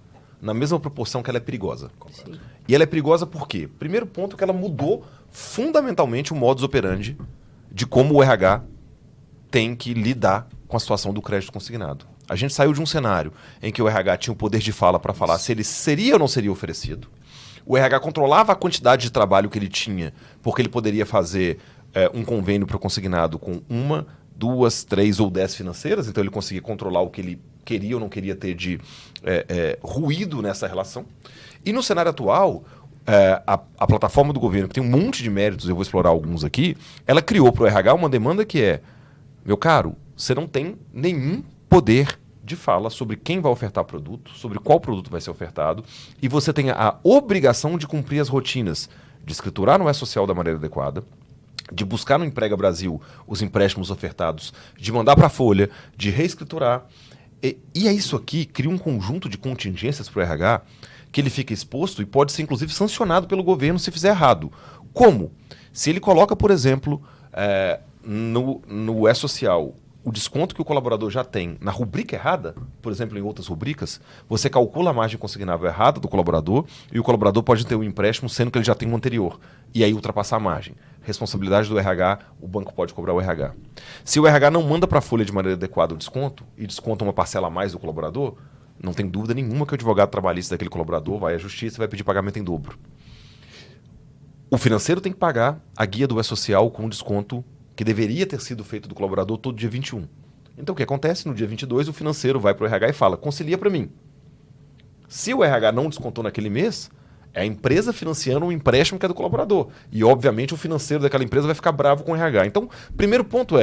na mesma proporção que ela é perigosa. Sim. E ela é perigosa por quê? Primeiro ponto, que ela mudou fundamentalmente o modus operandi de como o RH tem que lidar com a situação do crédito consignado. A gente saiu de um cenário em que o RH tinha o poder de fala para falar se ele seria ou não seria oferecido. O RH controlava a quantidade de trabalho que ele tinha, porque ele poderia fazer um convênio para o consignado com 1, 2, 3 ou 10 financeiras, então ele conseguia controlar o que ele queria ou não queria ter de ruído nessa relação. E no cenário atual, a plataforma do governo, que tem um monte de méritos, eu vou explorar alguns aqui, ela criou para o RH uma demanda que é, meu caro, você não tem nenhum poder de fala sobre quem vai ofertar produto, sobre qual produto vai ser ofertado, e você tem a obrigação de cumprir as rotinas de escriturar no E-Social da maneira adequada, de buscar no Emprega Brasil os empréstimos ofertados, de mandar para a Folha, de reescriturar. E é isso aqui, cria um conjunto de contingências para o RH que ele fica exposto e pode ser, inclusive, sancionado pelo governo se fizer errado. Como? Se ele coloca, por exemplo, no E-Social o desconto que o colaborador já tem na rubrica errada, por exemplo, em outras rubricas, você calcula a margem consignável errada do colaborador e o colaborador pode ter um empréstimo sendo que ele já tem um anterior. E aí ultrapassar a margem. Responsabilidade do RH, o banco pode cobrar o RH. Se o RH não manda para a folha de maneira adequada o desconto e desconta uma parcela a mais do colaborador, não tem dúvida nenhuma que o advogado trabalhista daquele colaborador vai à justiça e vai pedir pagamento em dobro. O financeiro tem que pagar a guia do E-Social com um desconto que deveria ter sido feito do colaborador todo dia 21. Então o que acontece? No dia 22 o financeiro vai para o RH e fala, concilia para mim. Se o RH não descontou naquele mês, é a empresa financiando um empréstimo que é do colaborador. E obviamente o financeiro daquela empresa vai ficar bravo com o RH. Então, primeiro ponto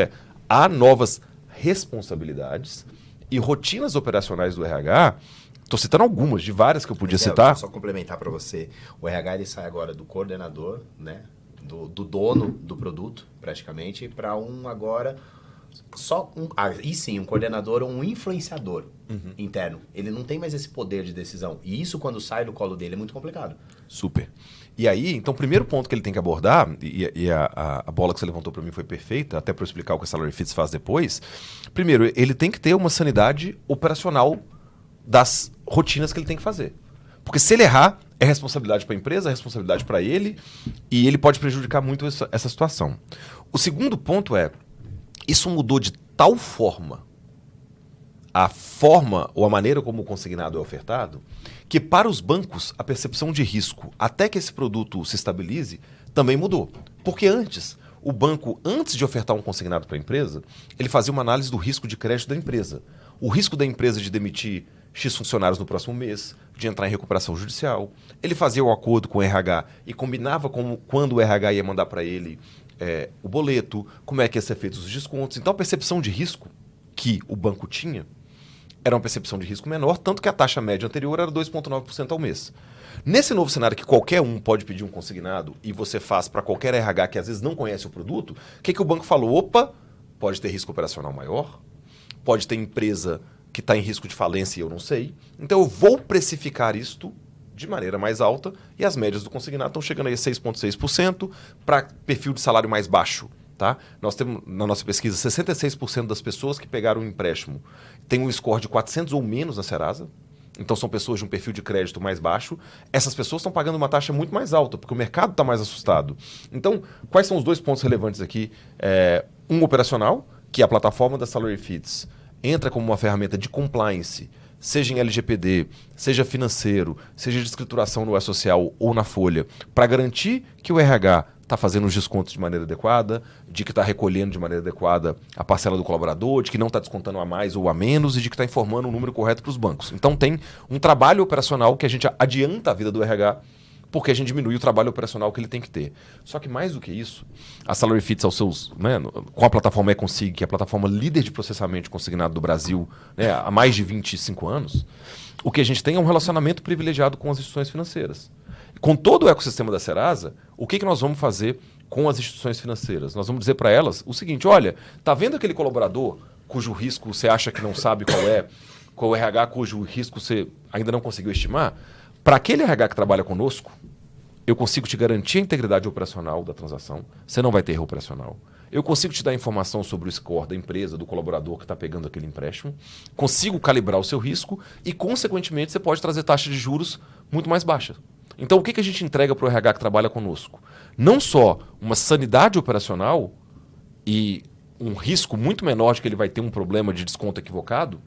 há novas responsabilidades e rotinas operacionais do RH. Estou citando algumas, de várias que eu podia citar. Só complementar para você. O RH ele sai agora do coordenador, né? Do dono do produto, praticamente, para agora um coordenador ou um influenciador interno. Ele não tem mais esse poder de decisão. E isso, quando sai do colo dele, é muito complicado. Super. E aí, então, o primeiro ponto que ele tem que abordar, e a bola que você levantou para mim foi perfeita, até para eu explicar o que a Salary Fits faz depois. Primeiro, ele tem que ter uma sanidade operacional das rotinas que ele tem que fazer. Porque se ele errar, é responsabilidade para a empresa, é responsabilidade para ele, e ele pode prejudicar muito essa situação. O segundo ponto isso mudou de tal forma a forma ou a maneira como o consignado é ofertado, que para os bancos a percepção de risco, até que esse produto se estabilize, também mudou. Porque antes, o banco, antes de ofertar um consignado para a empresa, ele fazia uma análise do risco de crédito da empresa. O risco da empresa de demitir X funcionários no próximo mês, de entrar em recuperação judicial. Ele fazia o acordo com o RH e combinava quando o RH ia mandar para ele o boleto, como é que ia ser feitos os descontos. Então a percepção de risco que o banco tinha era uma percepção de risco menor, tanto que a taxa média anterior era 2,9% ao mês. Nesse novo cenário que qualquer um pode pedir um consignado e você faz para qualquer RH que às vezes não conhece o produto, o que o banco falou? Opa, pode ter risco operacional maior, pode ter empresa que está em risco de falência e eu não sei. Então eu vou precificar isto de maneira mais alta e as médias do consignado estão chegando aí a 6,6% para perfil de salário mais baixo. Tá? Nós temos, na nossa pesquisa, 66% das pessoas que pegaram um empréstimo têm um score de 400 ou menos na Serasa. Então são pessoas de um perfil de crédito mais baixo. Essas pessoas estão pagando uma taxa muito mais alta, porque o mercado está mais assustado. Então, quais são os dois pontos relevantes aqui? Um operacional, que é a plataforma da Salary Fits entra como uma ferramenta de compliance, seja em LGPD, seja financeiro, seja de escrituração no E-Social ou na Folha, para garantir que o RH está fazendo os descontos de maneira adequada, de que está recolhendo de maneira adequada a parcela do colaborador, de que não está descontando a mais ou a menos e de que está informando o número correto para os bancos. Então tem um trabalho operacional que a gente adianta a vida do RH porque a gente diminui o trabalho operacional que ele tem que ter. Só que mais do que isso, a Salary Fits aos seus, né, com a plataforma eConsig, que é a plataforma líder de processamento consignado do Brasil, né, há mais de 25 anos, o que a gente tem é um relacionamento privilegiado com as instituições financeiras. Com todo o ecossistema da Serasa, o que nós vamos fazer com as instituições financeiras? Nós vamos dizer para elas o seguinte: olha, tá vendo aquele colaborador cujo risco você acha que não sabe qual é o RH cujo risco você ainda não conseguiu estimar? Para aquele RH que trabalha conosco, eu consigo te garantir a integridade operacional da transação, você não vai ter erro operacional. Eu consigo te dar informação sobre o score da empresa, do colaborador que está pegando aquele empréstimo, consigo calibrar o seu risco e, consequentemente, você pode trazer taxa de juros muito mais baixa. Então, o que a gente entrega para o RH que trabalha conosco? Não só uma sanidade operacional e um risco muito menor de que ele vai ter um problema de desconto equivocado,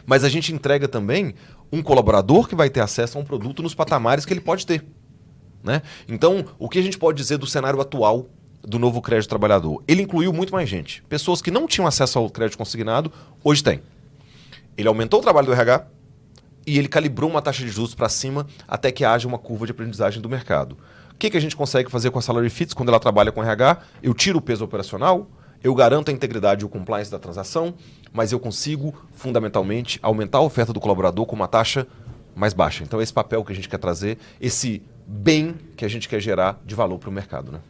mas a gente entrega também um colaborador que vai ter acesso a um produto nos patamares que ele pode ter, né? Então, o que a gente pode dizer do cenário atual do novo crédito trabalhador? Ele incluiu muito mais gente. Pessoas que não tinham acesso ao crédito consignado, hoje têm. Ele aumentou o trabalho do RH e ele calibrou uma taxa de juros para cima até que haja uma curva de aprendizagem do mercado. O que a gente consegue fazer com a Salary Fits quando ela trabalha com RH? Eu tiro o peso operacional, eu garanto a integridade e o compliance da transação, mas eu consigo, fundamentalmente, aumentar a oferta do colaborador com uma taxa mais baixa. Então, esse papel que a gente quer trazer, esse bem que a gente quer gerar de valor para o mercado, né?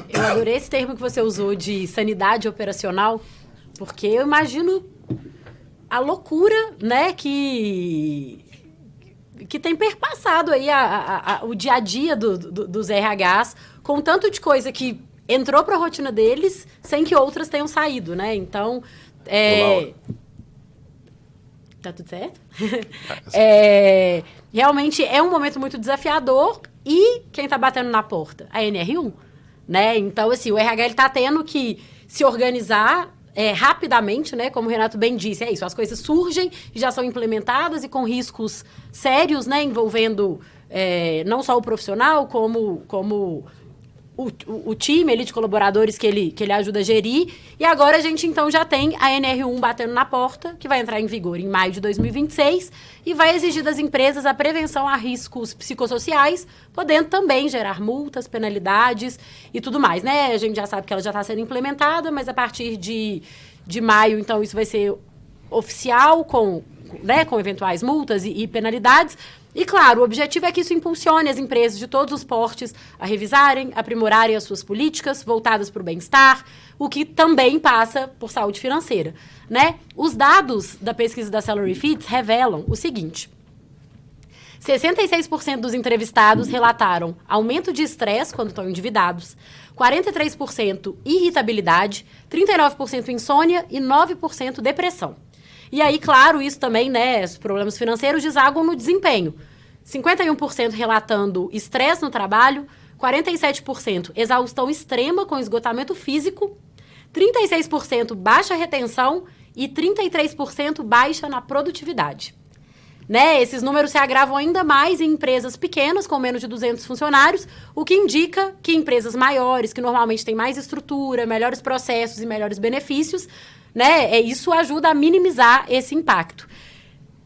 Eu adorei esse termo que você usou de sanidade operacional, porque eu imagino a loucura, né, que tem perpassado aí o dia a dia dos RHs, com tanto de coisa que entrou para a rotina deles sem que outras tenham saído, né? Então, tá tudo certo? Realmente é um momento muito desafiador e quem tá batendo na porta? A NR1, né? Então, assim, o RH ele tá tendo que se organizar rapidamente, né? Como o Renato bem disse, é isso, as coisas surgem e já são implementadas e com riscos sérios, né? Envolvendo não só o profissional, como o time ali de colaboradores que ele ajuda a gerir. E agora a gente, então, já tem a NR1 batendo na porta, que vai entrar em vigor em maio de 2026 e vai exigir das empresas a prevenção a riscos psicossociais, podendo também gerar multas, penalidades e tudo mais, né? A gente já sabe que ela já está sendo implementada, mas a partir de maio, então, isso vai ser oficial com eventuais multas e penalidades. E, claro, o objetivo é que isso impulsione as empresas de todos os portes a revisarem, aprimorarem as suas políticas voltadas para o bem-estar, o que também passa por saúde financeira, né? Os dados da pesquisa da Salary Fits revelam o seguinte: 66% dos entrevistados relataram aumento de estresse quando estão endividados, 43% irritabilidade, 39% insônia e 9% depressão. E aí, claro, isso também, né, os problemas financeiros desaguam no desempenho. 51% relatando estresse no trabalho, 47% exaustão extrema com esgotamento físico, 36% baixa retenção e 33% baixa na produtividade. Né, esses números se agravam ainda mais em empresas pequenas, com menos de 200 funcionários, o que indica que empresas maiores, que normalmente têm mais estrutura, melhores processos e melhores benefícios, né, isso ajuda a minimizar esse impacto.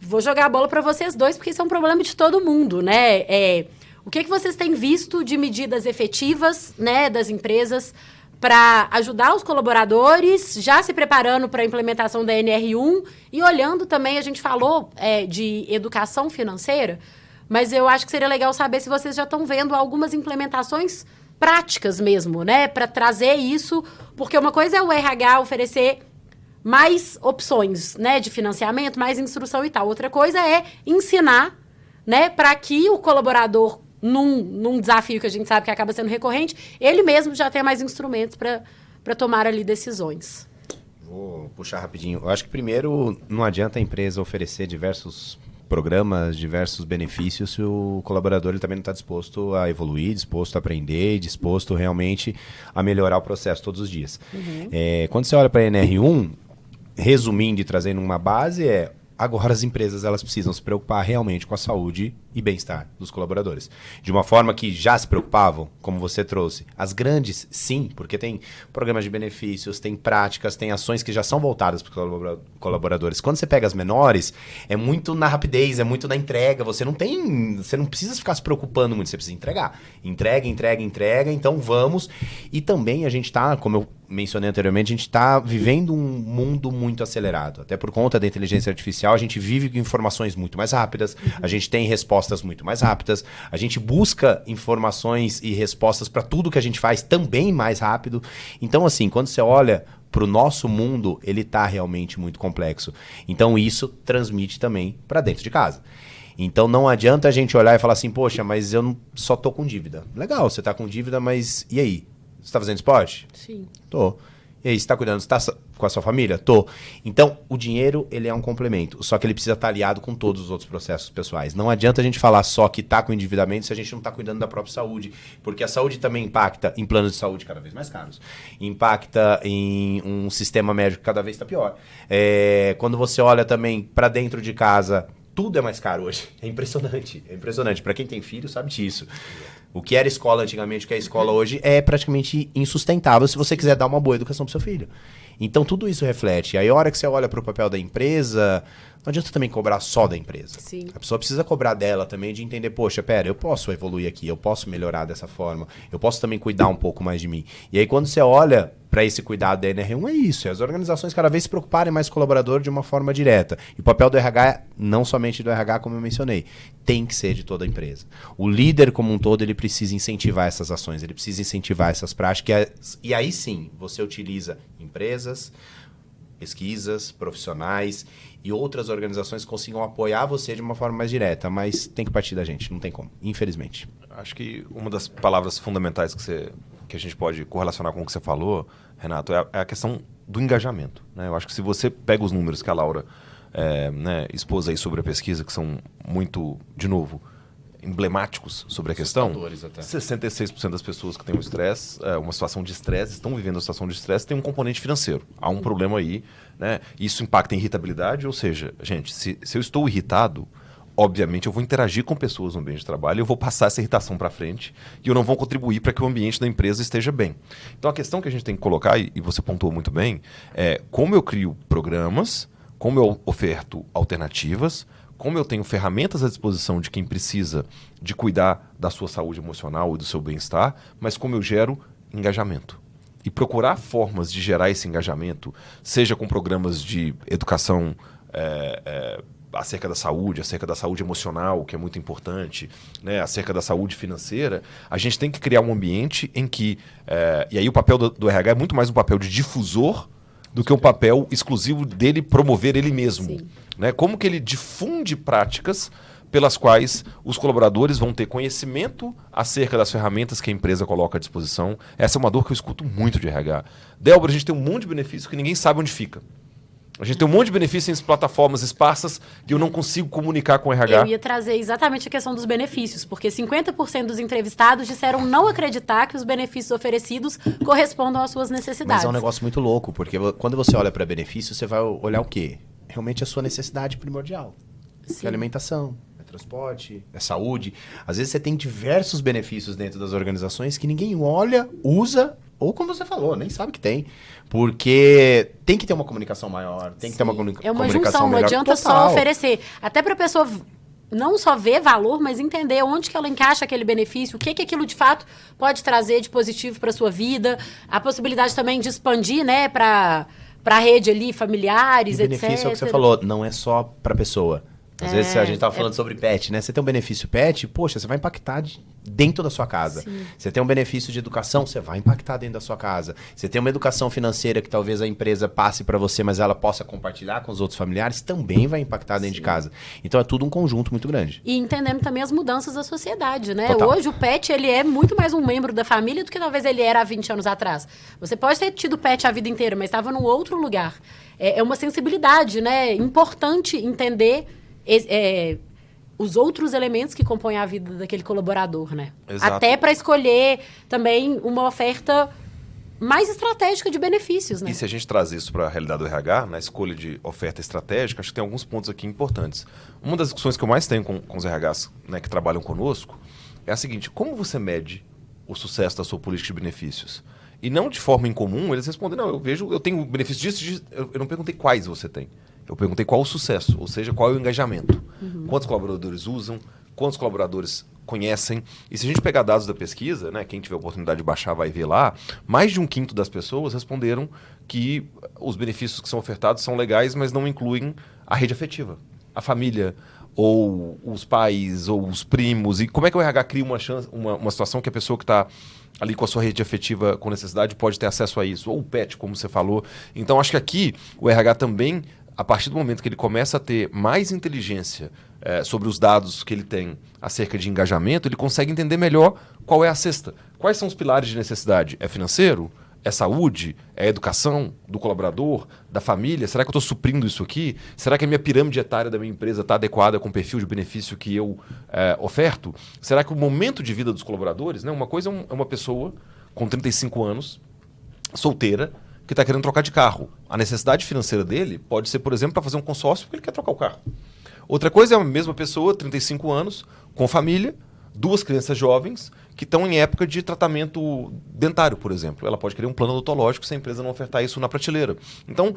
Vou jogar a bola para vocês dois, porque isso é um problema de todo mundo, né? O que vocês têm visto de medidas efetivas, né, das empresas para ajudar os colaboradores, já se preparando para a implementação da NR1 e olhando também, a gente falou de educação financeira, mas eu acho que seria legal saber se vocês já estão vendo algumas implementações práticas mesmo, né, para trazer isso, porque uma coisa é o RH oferecer mais opções, né, de financiamento, mais instrução e tal. Outra coisa é ensinar, né, para que o colaborador, num desafio que a gente sabe que acaba sendo recorrente, ele mesmo já tenha mais instrumentos para tomar ali decisões. Vou puxar rapidinho. Eu acho que primeiro não adianta a empresa oferecer diversos programas, diversos benefícios se o colaborador ele também não está disposto a evoluir, disposto a aprender, disposto realmente a melhorar o processo todos os dias. Uhum. Quando você olha para a NR1, resumindo e trazendo uma base, Agora as empresas elas precisam se preocupar realmente com a saúde e bem-estar dos colaboradores. De uma forma que já se preocupavam, como você trouxe. As grandes, sim, porque tem programas de benefícios, tem práticas, tem ações que já são voltadas para os colaboradores. Quando você pega as menores, é muito na rapidez, é muito na entrega. Você não precisa ficar se preocupando muito, você precisa entregar. Entrega, então vamos. E também a gente está, como eu mencionei anteriormente, a gente está vivendo um mundo muito acelerado. Até por conta da inteligência artificial, a gente vive com informações muito mais rápidas, a gente tem respostas muito mais rápidas, a gente busca informações e respostas para tudo que a gente faz também mais rápido. Então, assim, quando você olha para o nosso mundo, ele está realmente muito complexo. Então, isso transmite também para dentro de casa. Então, não adianta a gente olhar e falar assim, poxa, mas eu só tô com dívida. Legal, você tá com dívida, mas e aí? Você tá fazendo esporte? Sim. Tô. E aí, você tá cuidando? Você tá com a sua família? Tô. Então, o dinheiro, ele é um complemento. Só que ele precisa estar aliado com todos os outros processos pessoais. Não adianta a gente falar só que tá com endividamento se a gente não tá cuidando da própria saúde. Porque a saúde também impacta em planos de saúde cada vez mais caros. Impacta em um sistema médico que cada vez está pior. Quando você olha também para dentro de casa, tudo é mais caro hoje. É impressionante. É impressionante. Para quem tem filho, sabe disso. O que era escola antigamente, o que é escola hoje, é praticamente insustentável se você quiser dar uma boa educação pro seu filho. Então, tudo isso reflete. Aí, a hora que você olha para o papel da empresa, não adianta também cobrar só da empresa. Sim. A pessoa precisa cobrar dela também, de entender, poxa, pera, eu posso evoluir aqui, eu posso melhorar dessa forma, eu posso também cuidar um pouco mais de mim. E aí, quando você olha para esse cuidado da NR1, é isso. É as organizações cada vez se preocuparem mais com o colaborador de uma forma direta. E o papel do RH, não somente do RH, como eu mencionei, tem que ser de toda a empresa. O líder como um todo, ele precisa incentivar essas ações, ele precisa incentivar essas práticas. E aí sim, você utiliza empresas, pesquisas, profissionais e outras organizações que consigam apoiar você de uma forma mais direta. Mas tem que partir da gente, não tem como, infelizmente. Acho que uma das palavras fundamentais que a gente pode correlacionar com o que você falou, Renato, é a questão do engajamento, né? Eu acho que se você pega os números que a Laura expôs aí sobre a pesquisa, que são muito, de novo, emblemáticos sobre a questão, 66% das pessoas que têm um estresse, uma situação de estresse, estão vivendo uma situação de estresse, tem um componente financeiro. Há um problema aí, né? Isso impacta em irritabilidade, ou seja, gente, se eu estou irritado, obviamente eu vou interagir com pessoas no ambiente de trabalho, eu vou passar essa irritação para frente e eu não vou contribuir para que o ambiente da empresa esteja bem. Então a questão que a gente tem que colocar, e você pontuou muito bem, é como eu crio programas, como eu oferto alternativas, como eu tenho ferramentas à disposição de quem precisa de cuidar da sua saúde emocional e do seu bem-estar, mas como eu gero engajamento. E procurar formas de gerar esse engajamento, seja com programas de educação acerca da saúde emocional, que é muito importante, né, acerca da saúde financeira, a gente tem que criar um ambiente em que... e aí o papel do RH é muito mais um papel de difusor do que um papel exclusivo dele promover ele mesmo. Né? Como que ele difunde práticas pelas quais os colaboradores vão ter conhecimento acerca das ferramentas que a empresa coloca à disposição. Essa é uma dor que eu escuto muito de RH. Débora, a gente tem um monte de benefício que ninguém sabe onde fica. A gente tem um monte de benefícios em plataformas esparsas que eu não consigo comunicar com o RH. Eu ia trazer exatamente a questão dos benefícios, porque 50% dos entrevistados disseram não acreditar que os benefícios oferecidos correspondam às suas necessidades. Mas é um negócio muito louco, porque quando você olha para benefício, você vai olhar o quê? Realmente a sua necessidade primordial. Que é alimentação, é transporte, é saúde. Às vezes você tem diversos benefícios dentro das organizações que ninguém olha, usa, ou como você falou, nem sabe que tem. Porque tem que ter uma comunicação maior, tem que ter uma comunicação melhor. É uma junção, não adianta só oferecer. Até para a pessoa não só ver valor, mas entender onde que ela encaixa aquele benefício, o que aquilo de fato pode trazer de positivo para a sua vida. A possibilidade também de expandir, né, para a rede ali, familiares, etc. O benefício é o que você falou, não é só para a pessoa. Às vezes a gente estava falando sobre pet, né? Você tem um benefício pet, poxa, você vai impactar dentro da sua casa. Sim. Você tem um benefício de educação, você vai impactar dentro da sua casa. Você tem uma educação financeira que talvez a empresa passe para você, mas ela possa compartilhar com os outros familiares, também vai impactar dentro de casa. Então é tudo um conjunto muito grande. E entendendo também as mudanças da sociedade, né? Total. Hoje o pet, ele é muito mais um membro da família do que talvez ele era há 20 anos atrás. Você pode ter tido pet a vida inteira, mas estava num outro lugar. É uma sensibilidade, né? Importante entender os outros elementos que compõem a vida daquele colaborador, né? Exato. Até para escolher também uma oferta mais estratégica de benefícios, né? E se a gente traz isso para a realidade do RH, na escolha de oferta estratégica, acho que tem alguns pontos aqui importantes. Uma das discussões que eu mais tenho com os RHs, né, que trabalham conosco é a seguinte: como você mede o sucesso da sua política de benefícios? E não de forma incomum, eles respondem: não, eu tenho benefício disso, eu não perguntei quais você tem. Eu perguntei qual o sucesso, ou seja, qual é o engajamento. Quantos colaboradores usam, quantos colaboradores conhecem. E se a gente pegar dados da pesquisa, né, quem tiver a oportunidade de baixar vai ver lá, mais de 1/5 das pessoas responderam que os benefícios que são ofertados são legais, mas não incluem a rede afetiva, a família, ou os pais, ou os primos. E como é que o RH cria uma situação que a pessoa que está ali com a sua rede afetiva com necessidade pode ter acesso a isso? Ou o pet, como você falou. Então, acho que aqui o RH também, a partir do momento que ele começa a ter mais inteligência sobre os dados que ele tem acerca de engajamento, ele consegue entender melhor qual é a cesta. Quais são os pilares de necessidade? É financeiro? É saúde? É educação do colaborador? Da família? Será que eu estou suprindo isso aqui? Será que a minha pirâmide etária da minha empresa está adequada com o perfil de benefício que eu oferto? Será que o momento de vida dos colaboradores... Né? Uma coisa é uma pessoa com 35 anos, solteira, que está querendo trocar de carro. A necessidade financeira dele pode ser, por exemplo, para fazer um consórcio porque ele quer trocar o carro. Outra coisa é a mesma pessoa, 35 anos, com família, 2 crianças jovens que estão em época de tratamento dentário, por exemplo. Ela pode querer um plano odontológico se a empresa não ofertar isso na prateleira. Então,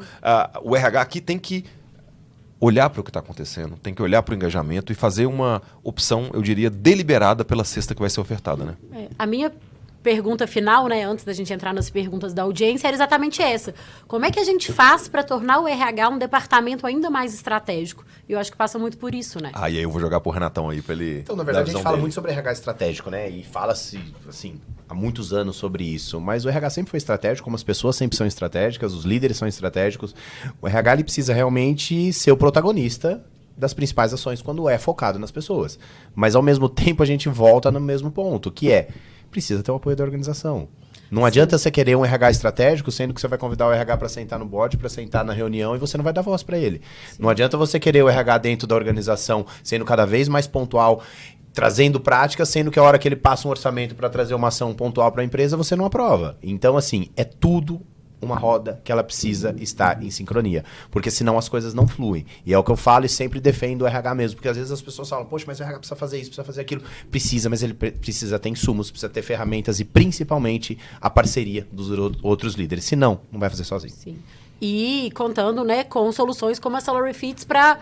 o RH aqui tem que olhar para o que está acontecendo, tem que olhar para o engajamento e fazer uma opção, eu diria, deliberada pela cesta que vai ser ofertada. Né? A minha pergunta final, né, antes da gente entrar nas perguntas da audiência, era exatamente essa. Como é que a gente faz para tornar o RH um departamento ainda mais estratégico? E eu acho que passa muito por isso, né? E aí eu vou jogar pro Renatão aí para ele... Então, na verdade, a gente fala muito sobre RH estratégico, né? E fala-se, assim, há muitos anos sobre isso. Mas o RH sempre foi estratégico, como as pessoas sempre são estratégicas, os líderes são estratégicos. O RH, ele precisa realmente ser o protagonista das principais ações quando é focado nas pessoas. Mas, ao mesmo tempo, a gente volta no mesmo ponto, que é... precisa ter o apoio da organização. Não adianta você querer um RH estratégico, sendo que você vai convidar o RH para sentar no board, para sentar na reunião, e você não vai dar voz para ele. Sim. Não adianta você querer o RH dentro da organização, sendo cada vez mais pontual, trazendo prática, sendo que a hora que ele passa um orçamento para trazer uma ação pontual para a empresa, você não aprova. Então, assim, é tudo uma roda que ela precisa estar em sincronia, porque senão as coisas não fluem. E é o que eu falo e sempre defendo o RH mesmo, porque às vezes as pessoas falam, poxa, mas o RH precisa fazer isso, precisa fazer aquilo. Precisa, mas ele precisa ter insumos, precisa ter ferramentas e principalmente a parceria dos outros líderes. Senão, não vai fazer sozinho. Sim. E contando, né, com soluções como a Salary Fits para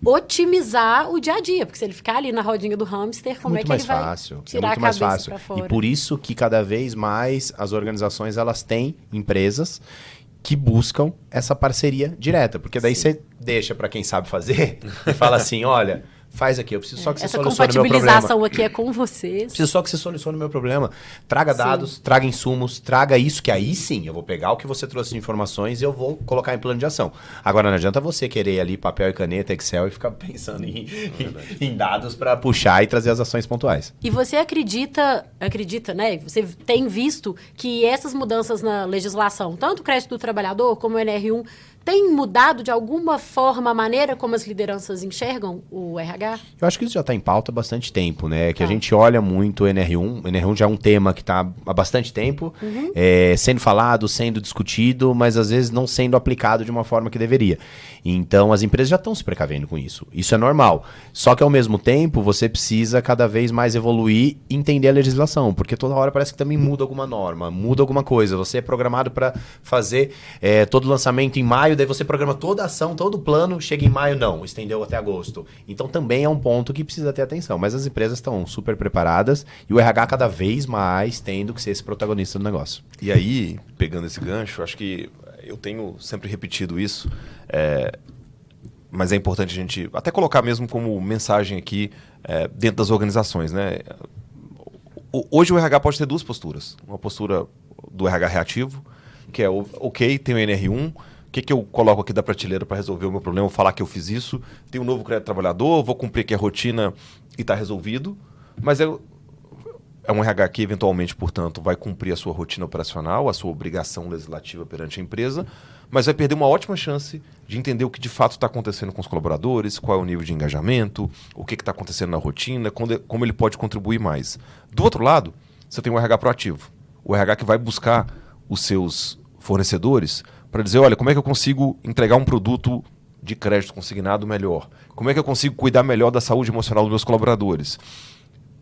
otimizar o dia a dia, porque se ele ficar ali na rodinha do hamster, como é que ele vai tirar a cabeça para fora? E por isso que cada vez mais as organizações elas têm empresas que buscam essa parceria direta, porque daí você deixa para quem sabe fazer e fala assim, olha, faz aqui, eu preciso só que você solucione o meu problema. Essa compatibilização aqui é com vocês. Preciso só que você solucione o meu problema. Traga dados, traga insumos, traga isso, que aí sim, eu vou pegar o que você trouxe de informações e eu vou colocar em plano de ação. Agora, não adianta você querer ali papel e caneta, Excel e ficar pensando em dados para puxar e trazer as ações pontuais. E você acredita, né? Você tem visto que essas mudanças na legislação, tanto o crédito do trabalhador como o NR1, tem mudado de alguma forma a maneira como as lideranças enxergam o RH? Eu acho que isso já está em pauta há bastante tempo, né? Que a gente olha muito o NR1. O NR1 já é um tema que está há bastante tempo sendo falado, sendo discutido, mas às vezes não sendo aplicado de uma forma que deveria. Então, as empresas já estão se precavendo com isso. Isso é normal. Só que, ao mesmo tempo, você precisa cada vez mais evoluir e entender a legislação, porque toda hora parece que também muda alguma norma, muda alguma coisa. Você é programado para fazer todo o lançamento em maio, daí você programa toda a ação, todo o plano, chega em maio, não, estendeu até agosto. Então também é um ponto que precisa ter atenção, mas as empresas estão super preparadas e o RH cada vez mais tendo que ser esse protagonista do negócio. E aí, pegando esse gancho, acho que eu tenho sempre repetido isso, mas é importante a gente até colocar mesmo como mensagem aqui dentro das organizações, né? Hoje o RH pode ter 2 posturas. Uma postura do RH reativo, que é ok, tem o NR1, o que eu coloco aqui da prateleira para resolver o meu problema? Vou falar que eu fiz isso. Tem um novo crédito trabalhador, vou cumprir aqui a rotina e está resolvido. Mas é um RH que, eventualmente, portanto, vai cumprir a sua rotina operacional, a sua obrigação legislativa perante a empresa, mas vai perder uma ótima chance de entender o que de fato está acontecendo com os colaboradores, qual é o nível de engajamento, o que está acontecendo na rotina, como ele pode contribuir mais. Do outro lado, você tem o RH proativo. O RH que vai buscar os seus fornecedores para dizer, olha, como é que eu consigo entregar um produto de crédito consignado melhor? Como é que eu consigo cuidar melhor da saúde emocional dos meus colaboradores?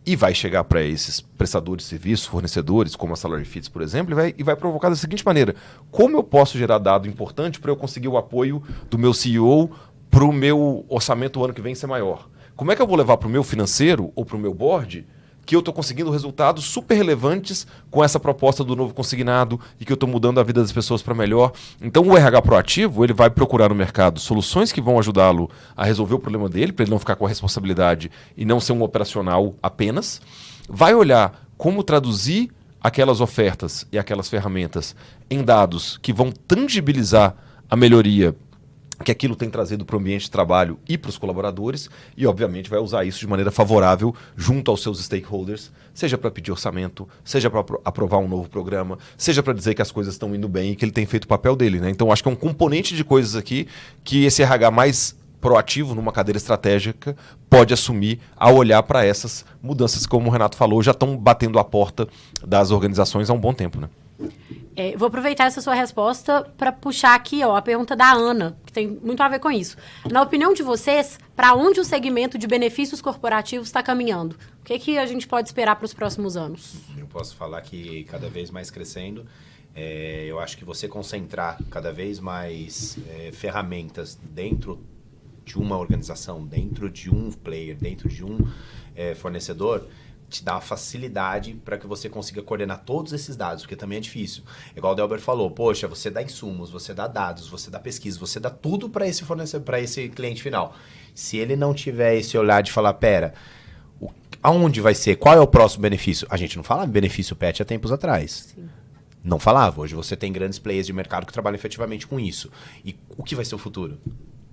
E vai chegar para esses prestadores de serviços, fornecedores, como a SalaryFits, por exemplo, e vai provocar da seguinte maneira: como eu posso gerar dado importante para eu conseguir o apoio do meu CEO para o meu orçamento o ano que vem ser maior? Como é que eu vou levar para o meu financeiro ou para o meu board que eu estou conseguindo resultados super relevantes com essa proposta do novo consignado e que eu estou mudando a vida das pessoas para melhor? Então o RH proativo, ele vai procurar no mercado soluções que vão ajudá-lo a resolver o problema dele, para ele não ficar com a responsabilidade e não ser um operacional apenas. Vai olhar como traduzir aquelas ofertas e aquelas ferramentas em dados que vão tangibilizar a melhoria que aquilo tem trazido para o ambiente de trabalho e para os colaboradores e, obviamente, vai usar isso de maneira favorável junto aos seus stakeholders, seja para pedir orçamento, seja para aprovar um novo programa, seja para dizer que as coisas estão indo bem e que ele tem feito o papel dele, né? Então, acho que é um componente de coisas aqui que esse RH mais proativo, numa cadeira estratégica, pode assumir ao olhar para essas mudanças que, como o Renato falou, já estão batendo a porta das organizações há um bom tempo, né? Vou aproveitar essa sua resposta para puxar aqui a pergunta da Ana, que tem muito a ver com isso. Na opinião de vocês, para onde o segmento de benefícios corporativos está caminhando? O que a gente pode esperar para os próximos anos? Eu posso falar que cada vez mais crescendo. Eu acho que você concentrar cada vez mais ferramentas dentro de uma organização, dentro de um player, dentro de um fornecedor, te dá a facilidade para que você consiga coordenar todos esses dados, porque também é difícil. Igual o Delber falou, poxa, você dá insumos, você dá dados, você dá pesquisa, você dá tudo para esse fornecedor, para esse cliente final. Se ele não tiver esse olhar de falar, pera, aonde vai ser? Qual é o próximo benefício? A gente não falava em benefício PET há tempos atrás. Sim. Não falava. Hoje você tem grandes players de mercado que trabalham efetivamente com isso. E o que vai ser o futuro?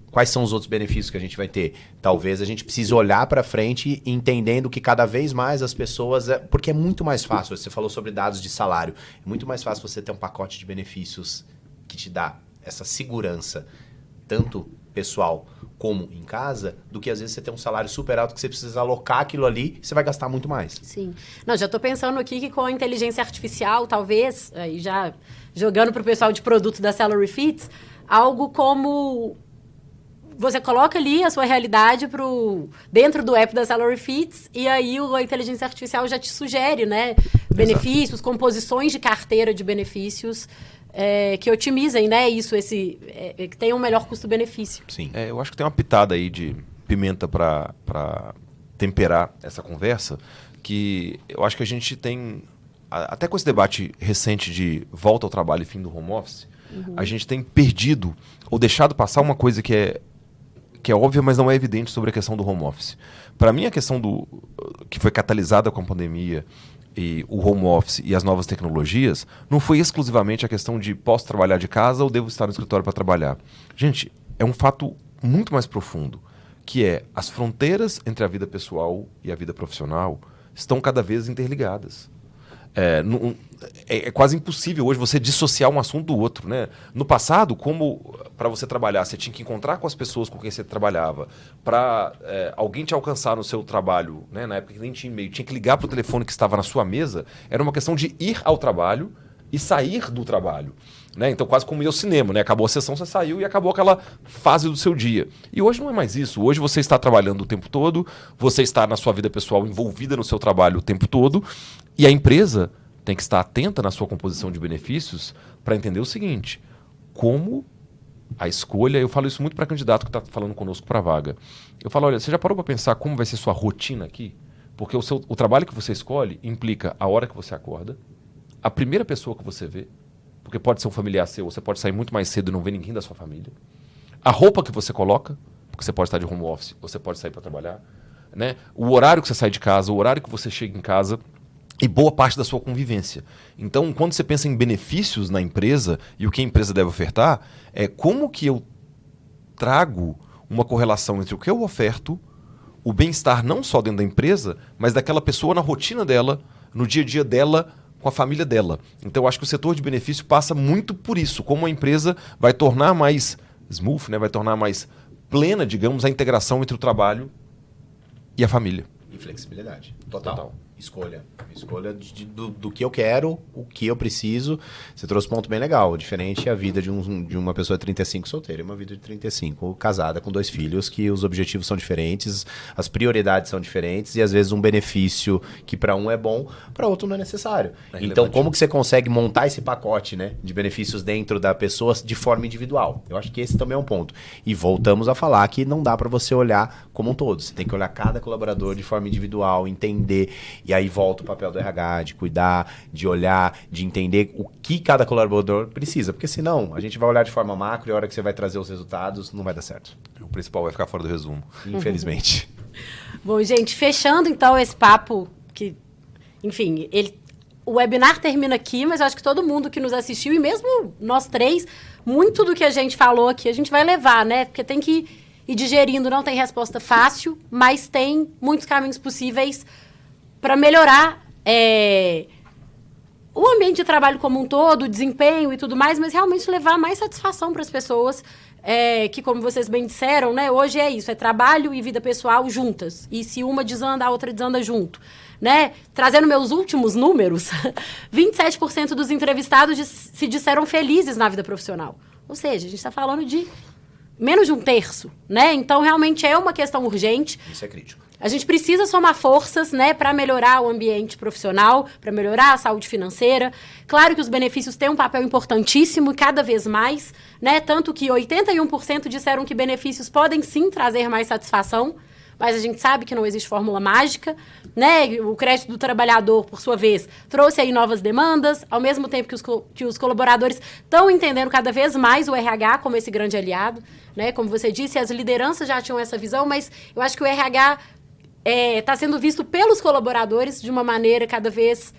Quais são os outros benefícios que a gente vai ter? Talvez a gente precise olhar para frente entendendo que cada vez mais as pessoas... Porque é muito mais fácil, você falou sobre dados de salário, é muito mais fácil você ter um pacote de benefícios que te dá essa segurança, tanto pessoal como em casa, do que às vezes você tem um salário super alto que você precisa alocar aquilo ali e você vai gastar muito mais. Sim. Não, já estou pensando aqui que com a inteligência artificial, talvez, aí já jogando para o pessoal de produto da SalaryFits, algo como... Você coloca ali a sua realidade dentro do app da SalaryFits e aí a inteligência artificial já te sugere, né? Benefícios, composições de carteira de benefícios que otimizem, né? Que tenham um melhor custo-benefício. Sim. Eu acho que tem uma pitada aí de pimenta para temperar essa conversa, que eu acho que a gente tem, até com esse debate recente de volta ao trabalho e fim do home office, a gente tem perdido ou deixado passar uma coisa que é óbvia, mas não é evidente sobre a questão do home office. Para mim, a questão que foi catalisada com a pandemia e o home office e as novas tecnologias não foi exclusivamente a questão de posso trabalhar de casa ou devo estar no escritório para trabalhar. Gente, é um fato muito mais profundo, que é as fronteiras entre a vida pessoal e a vida profissional estão cada vez interligadas. É quase impossível hoje você dissociar um assunto do outro, né? No passado, como para você trabalhar, você tinha que encontrar com as pessoas com quem você trabalhava, para alguém te alcançar no seu trabalho, né? Na época que nem tinha e-mail, tinha que ligar para o telefone que estava na sua mesa, era uma questão de ir ao trabalho e sair do trabalho. Né? Então, quase como ir ao cinema, né? Acabou a sessão, você saiu e acabou aquela fase do seu dia. E hoje não é mais isso. Hoje você está trabalhando o tempo todo, você está na sua vida pessoal envolvida no seu trabalho o tempo todo, e a empresa tem que estar atenta na sua composição de benefícios para entender o seguinte: como a escolha... Eu falo isso muito para candidato que está falando conosco para a vaga. Eu falo, olha, você já parou para pensar como vai ser sua rotina aqui? Porque o trabalho que você escolhe implica a hora que você acorda, a primeira pessoa que você vê, porque pode ser um familiar seu, você pode sair muito mais cedo e não ver ninguém da sua família. A roupa que você coloca, porque você pode estar de home office, você pode sair para trabalhar. Né? O horário que você sai de casa, o horário que você chega em casa e boa parte da sua convivência. Então, quando você pensa em benefícios na empresa e o que a empresa deve ofertar, é como que eu trago uma correlação entre o que eu oferto, o bem-estar não só dentro da empresa, mas daquela pessoa na rotina dela, no dia a dia dela, com a família dela. Então, eu acho que o setor de benefício passa muito por isso, como a empresa vai tornar mais smooth, né? Vai tornar mais plena, digamos, a integração entre o trabalho e a família. E flexibilidade. Total. Escolha do que eu quero, o que eu preciso. Você trouxe um ponto bem legal. Diferente a vida de uma pessoa de 35 solteira e uma vida de 35 casada com 2 filhos, que os objetivos são diferentes, as prioridades são diferentes e às vezes um benefício que para um é bom, para outro não é necessário. Então, como que você consegue montar esse pacote, né, de benefícios dentro da pessoa de forma individual? Eu acho que esse também é um ponto. E voltamos a falar que não dá para você olhar como um todo. Você tem que olhar cada colaborador de forma individual, entender. E aí volta o papel do RH, de cuidar, de olhar, de entender o que cada colaborador precisa. Porque senão, a gente vai olhar de forma macro e a hora que você vai trazer os resultados, não vai dar certo. O principal vai ficar fora do resumo. Infelizmente. Bom, gente, fechando então esse papo que, enfim, o webinar termina aqui, mas eu acho que todo mundo que nos assistiu, e mesmo nós 3, muito do que a gente falou aqui, a gente vai levar, né? Porque tem que ir digerindo, não tem resposta fácil, mas tem muitos caminhos possíveis para melhorar o ambiente de trabalho como um todo, o desempenho e tudo mais, mas realmente levar mais satisfação para as pessoas, que, como vocês bem disseram, né, hoje é isso, é trabalho e vida pessoal juntas. E se uma desanda, a outra desanda junto. Né? Trazendo meus últimos números, 27% dos entrevistados se disseram felizes na vida profissional. Ou seja, a gente está falando de menos de 1/3, né? Então, realmente é uma questão urgente. Isso é crítico. A gente precisa somar forças, né, para melhorar o ambiente profissional, para melhorar a saúde financeira. Claro que os benefícios têm um papel importantíssimo e cada vez mais, né? Tanto que 81% disseram que benefícios podem sim trazer mais satisfação, mas a gente sabe que não existe fórmula mágica, né? O crédito do trabalhador, por sua vez, trouxe aí novas demandas, ao mesmo tempo que os colaboradores estão entendendo cada vez mais o RH como esse grande aliado, né? Como você disse, as lideranças já tinham essa visão, mas eu acho que o RH está sendo visto pelos colaboradores de uma maneira cada vez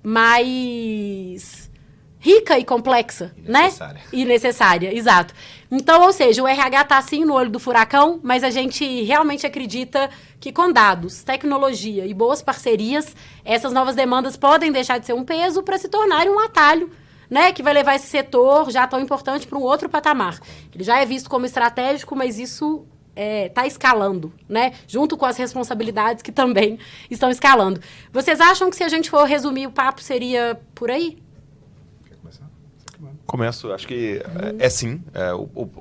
mais rica e complexa, né? E necessária, exato. Então, ou seja, o RH está sim no olho do furacão, mas a gente realmente acredita que com dados, tecnologia e boas parcerias, essas novas demandas podem deixar de ser um peso para se tornarem um atalho, né, que vai levar esse setor já tão importante para um outro patamar. Ele já é visto como estratégico, mas isso está escalando, né? Junto com as responsabilidades que também estão escalando. Vocês acham que se a gente for resumir o papo seria por aí? Quer começar? Começo. Acho que sim.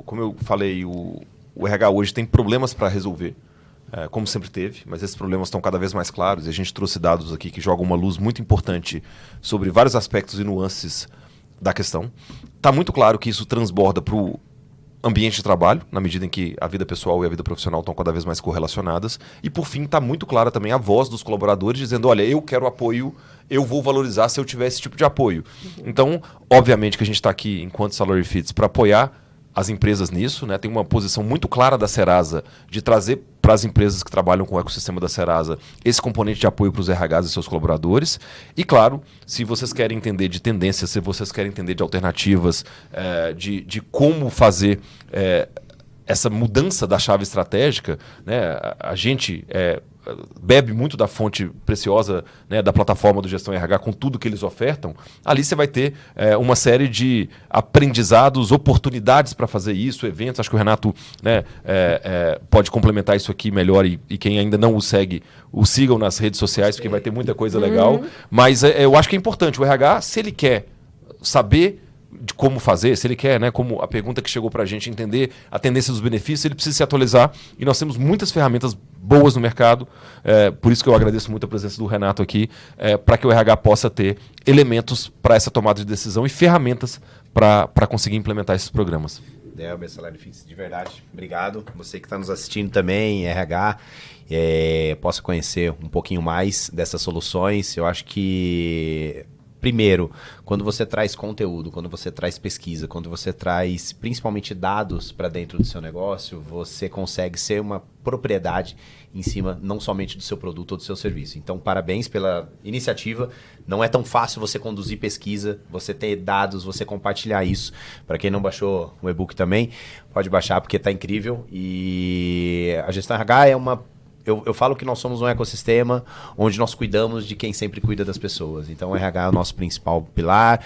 Como eu falei, o RH hoje tem problemas para resolver, como sempre teve, mas esses problemas estão cada vez mais claros e a gente trouxe dados aqui que jogam uma luz muito importante sobre vários aspectos e nuances da questão. Está muito claro que isso transborda para o ambiente de trabalho, na medida em que a vida pessoal e a vida profissional estão cada vez mais correlacionadas. E, por fim, está muito clara também a voz dos colaboradores dizendo, olha, eu quero apoio, eu vou valorizar se eu tiver esse tipo de apoio. Então, obviamente que a gente está aqui, enquanto Salary Fits, para apoiar as empresas nisso, né? Tem uma posição muito clara da Serasa de trazer para as empresas que trabalham com o ecossistema da Serasa esse componente de apoio para os RHs e seus colaboradores. E, claro, se vocês querem entender de tendências, se vocês querem entender de alternativas, de como fazer essa mudança da chave estratégica, né? A gente bebe muito da fonte preciosa, né, da plataforma do Gestão RH com tudo que eles ofertam. Ali você vai ter uma série de aprendizados, oportunidades para fazer isso, eventos. Acho que o Renato, né, pode complementar isso aqui melhor e quem ainda não o segue, o sigam nas redes sociais, porque vai ter muita coisa legal. Mas eu acho que é importante. O RH, se ele quer saber de como fazer, se ele quer, né, como a pergunta que chegou para a gente, entender a tendência dos benefícios, ele precisa se atualizar e nós temos muitas ferramentas boas no mercado, por isso que eu agradeço muito a presença do Renato aqui, para que o RH possa ter elementos para essa tomada de decisão e ferramentas para conseguir implementar esses programas. Delber, Salary Fits, de verdade, obrigado. Você que está nos assistindo também, RH, possa conhecer um pouquinho mais dessas soluções. Eu acho que primeiro, quando você traz conteúdo, quando você traz pesquisa, quando você traz principalmente dados para dentro do seu negócio, você consegue ser uma propriedade em cima não somente do seu produto ou do seu serviço. Então, parabéns pela iniciativa. Não é tão fácil você conduzir pesquisa, você ter dados, você compartilhar isso. Para quem não baixou o e-book também, pode baixar porque está incrível. E a Gestão RH é uma... Eu falo que nós somos um ecossistema onde nós cuidamos de quem sempre cuida das pessoas. Então, o RH é o nosso principal pilar.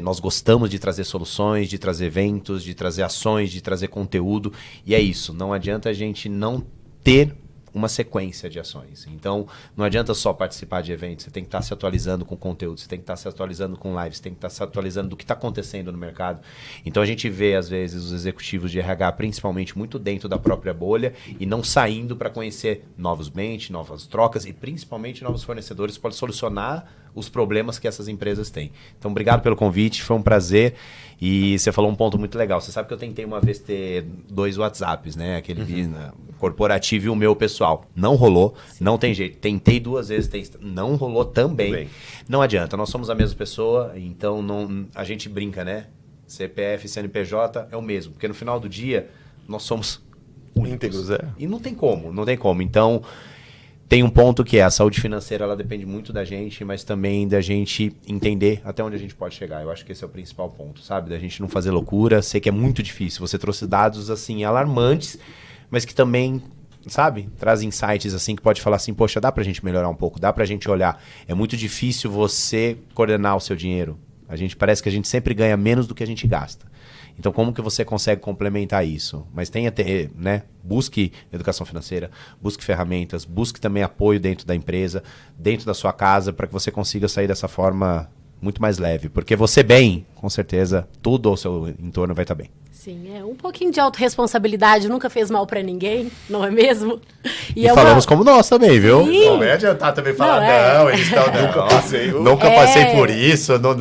Nós gostamos de trazer soluções, de trazer eventos, de trazer ações, de trazer conteúdo. E é isso. Não adianta a gente não ter uma sequência de ações. Então, não adianta só participar de eventos, você tem que estar se atualizando com conteúdo, você tem que estar se atualizando com lives, você tem que estar se atualizando do que está acontecendo no mercado. Então, a gente vê, às vezes, os executivos de RH, principalmente, muito dentro da própria bolha e não saindo para conhecer novos bench, novas trocas e, principalmente, novos fornecedores para solucionar os problemas que essas empresas têm. Então, obrigado pelo convite, foi um prazer. E você falou um ponto muito legal. Você sabe que eu tentei uma vez ter 2 WhatsApps, né? Aquele corporativo e o meu pessoal. Não rolou, não tem jeito. Tentei 2 vezes, não rolou também. Não adianta, nós somos a mesma pessoa, então a gente brinca, né? CPF, CNPJ é o mesmo, porque no final do dia nós somos íntegros, E não tem como. Então, tem um ponto que é a saúde financeira, ela depende muito da gente, mas também da gente entender até onde a gente pode chegar. Eu acho que esse é o principal ponto, sabe? Da gente não fazer loucura. Sei que é muito difícil. Você trouxe dados, assim, alarmantes, mas que também, sabe? Traz insights, assim, que pode falar assim, poxa, dá pra gente melhorar um pouco, dá pra gente olhar. É muito difícil você coordenar o seu dinheiro. Parece que a gente sempre ganha menos do que a gente gasta. Então, como que você consegue complementar isso? Mas né? Busque educação financeira, busque ferramentas, busque também apoio dentro da empresa, dentro da sua casa, para que você consiga sair dessa forma muito mais leve. Porque você bem, com certeza, tudo ao seu entorno vai estar bem. Sim, um pouquinho de autorresponsabilidade nunca fez mal pra ninguém, não é mesmo? E falamos como nós também, viu? Sim. Não vai adiantar também falar, não, eles estão... Nunca passei por isso, não.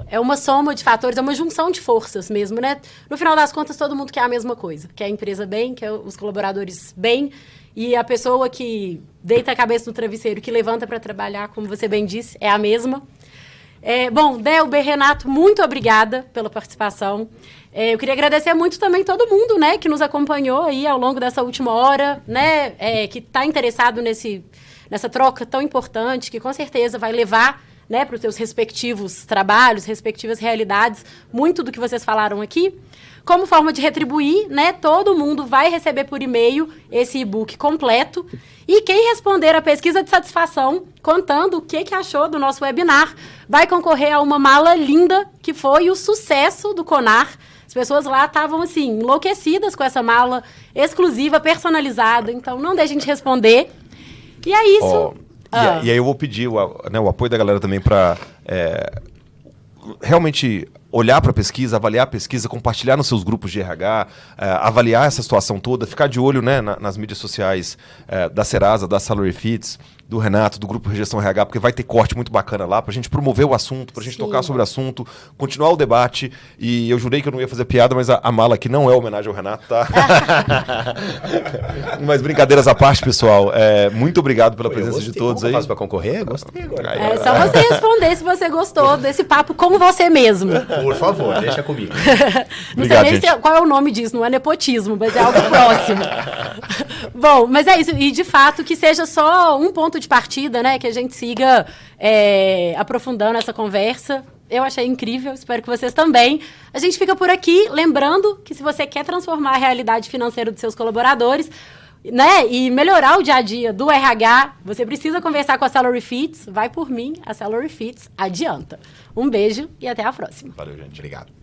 É uma soma de fatores, é uma junção de forças mesmo, né? No final das contas, todo mundo quer a mesma coisa. Quer a empresa bem, quer os colaboradores bem, e a pessoa que deita a cabeça no travesseiro, que levanta para trabalhar, como você bem disse, é a mesma. Bom, Delber, Renato, muito obrigada pela participação. Eu queria agradecer muito também todo mundo, né, que nos acompanhou aí ao longo dessa última hora, né, que está interessado nessa troca tão importante, que com certeza vai levar, né, para os seus respectivos trabalhos, respectivas realidades, muito do que vocês falaram aqui. Como forma de retribuir, né, todo mundo vai receber por e-mail esse e-book completo. E quem responder a pesquisa de satisfação, contando o que achou do nosso webinar, vai concorrer a uma mala linda, que foi o sucesso do Conar. As pessoas lá estavam, assim, enlouquecidas com essa mala exclusiva, personalizada. Então, não deixem de responder. E é isso. E aí eu vou pedir o apoio da galera também para realmente olhar para a pesquisa, avaliar a pesquisa, compartilhar nos seus grupos de RH, avaliar essa situação toda, ficar de olho, né, nas mídias sociais da Serasa, da Salary Fits, do Renato, do Grupo Gestão RH, porque vai ter corte muito bacana lá pra gente promover o assunto, pra gente tocar sobre o assunto, continuar o debate. E eu jurei que eu não ia fazer piada, mas a mala aqui não é homenagem ao Renato, tá? Mas brincadeiras à parte, pessoal. Muito obrigado pela presença de todos aí. Faz pra concorrer? Gostei agora. É só você responder se você gostou desse papo com você mesmo. Por favor, deixa comigo. Não sei nem qual é o nome disso, não é nepotismo, mas é algo próximo. Bom, mas é isso. E, de fato, que seja só um ponto de partida, né? Que a gente siga aprofundando essa conversa. Eu achei incrível, espero que vocês também. A gente fica por aqui, lembrando que se você quer transformar a realidade financeira dos seus colaboradores, né, e melhorar o dia a dia do RH, você precisa conversar com a Salary Fits. Vai por mim, a Salary Fits adianta. Um beijo e até a próxima. Valeu, gente. Obrigado.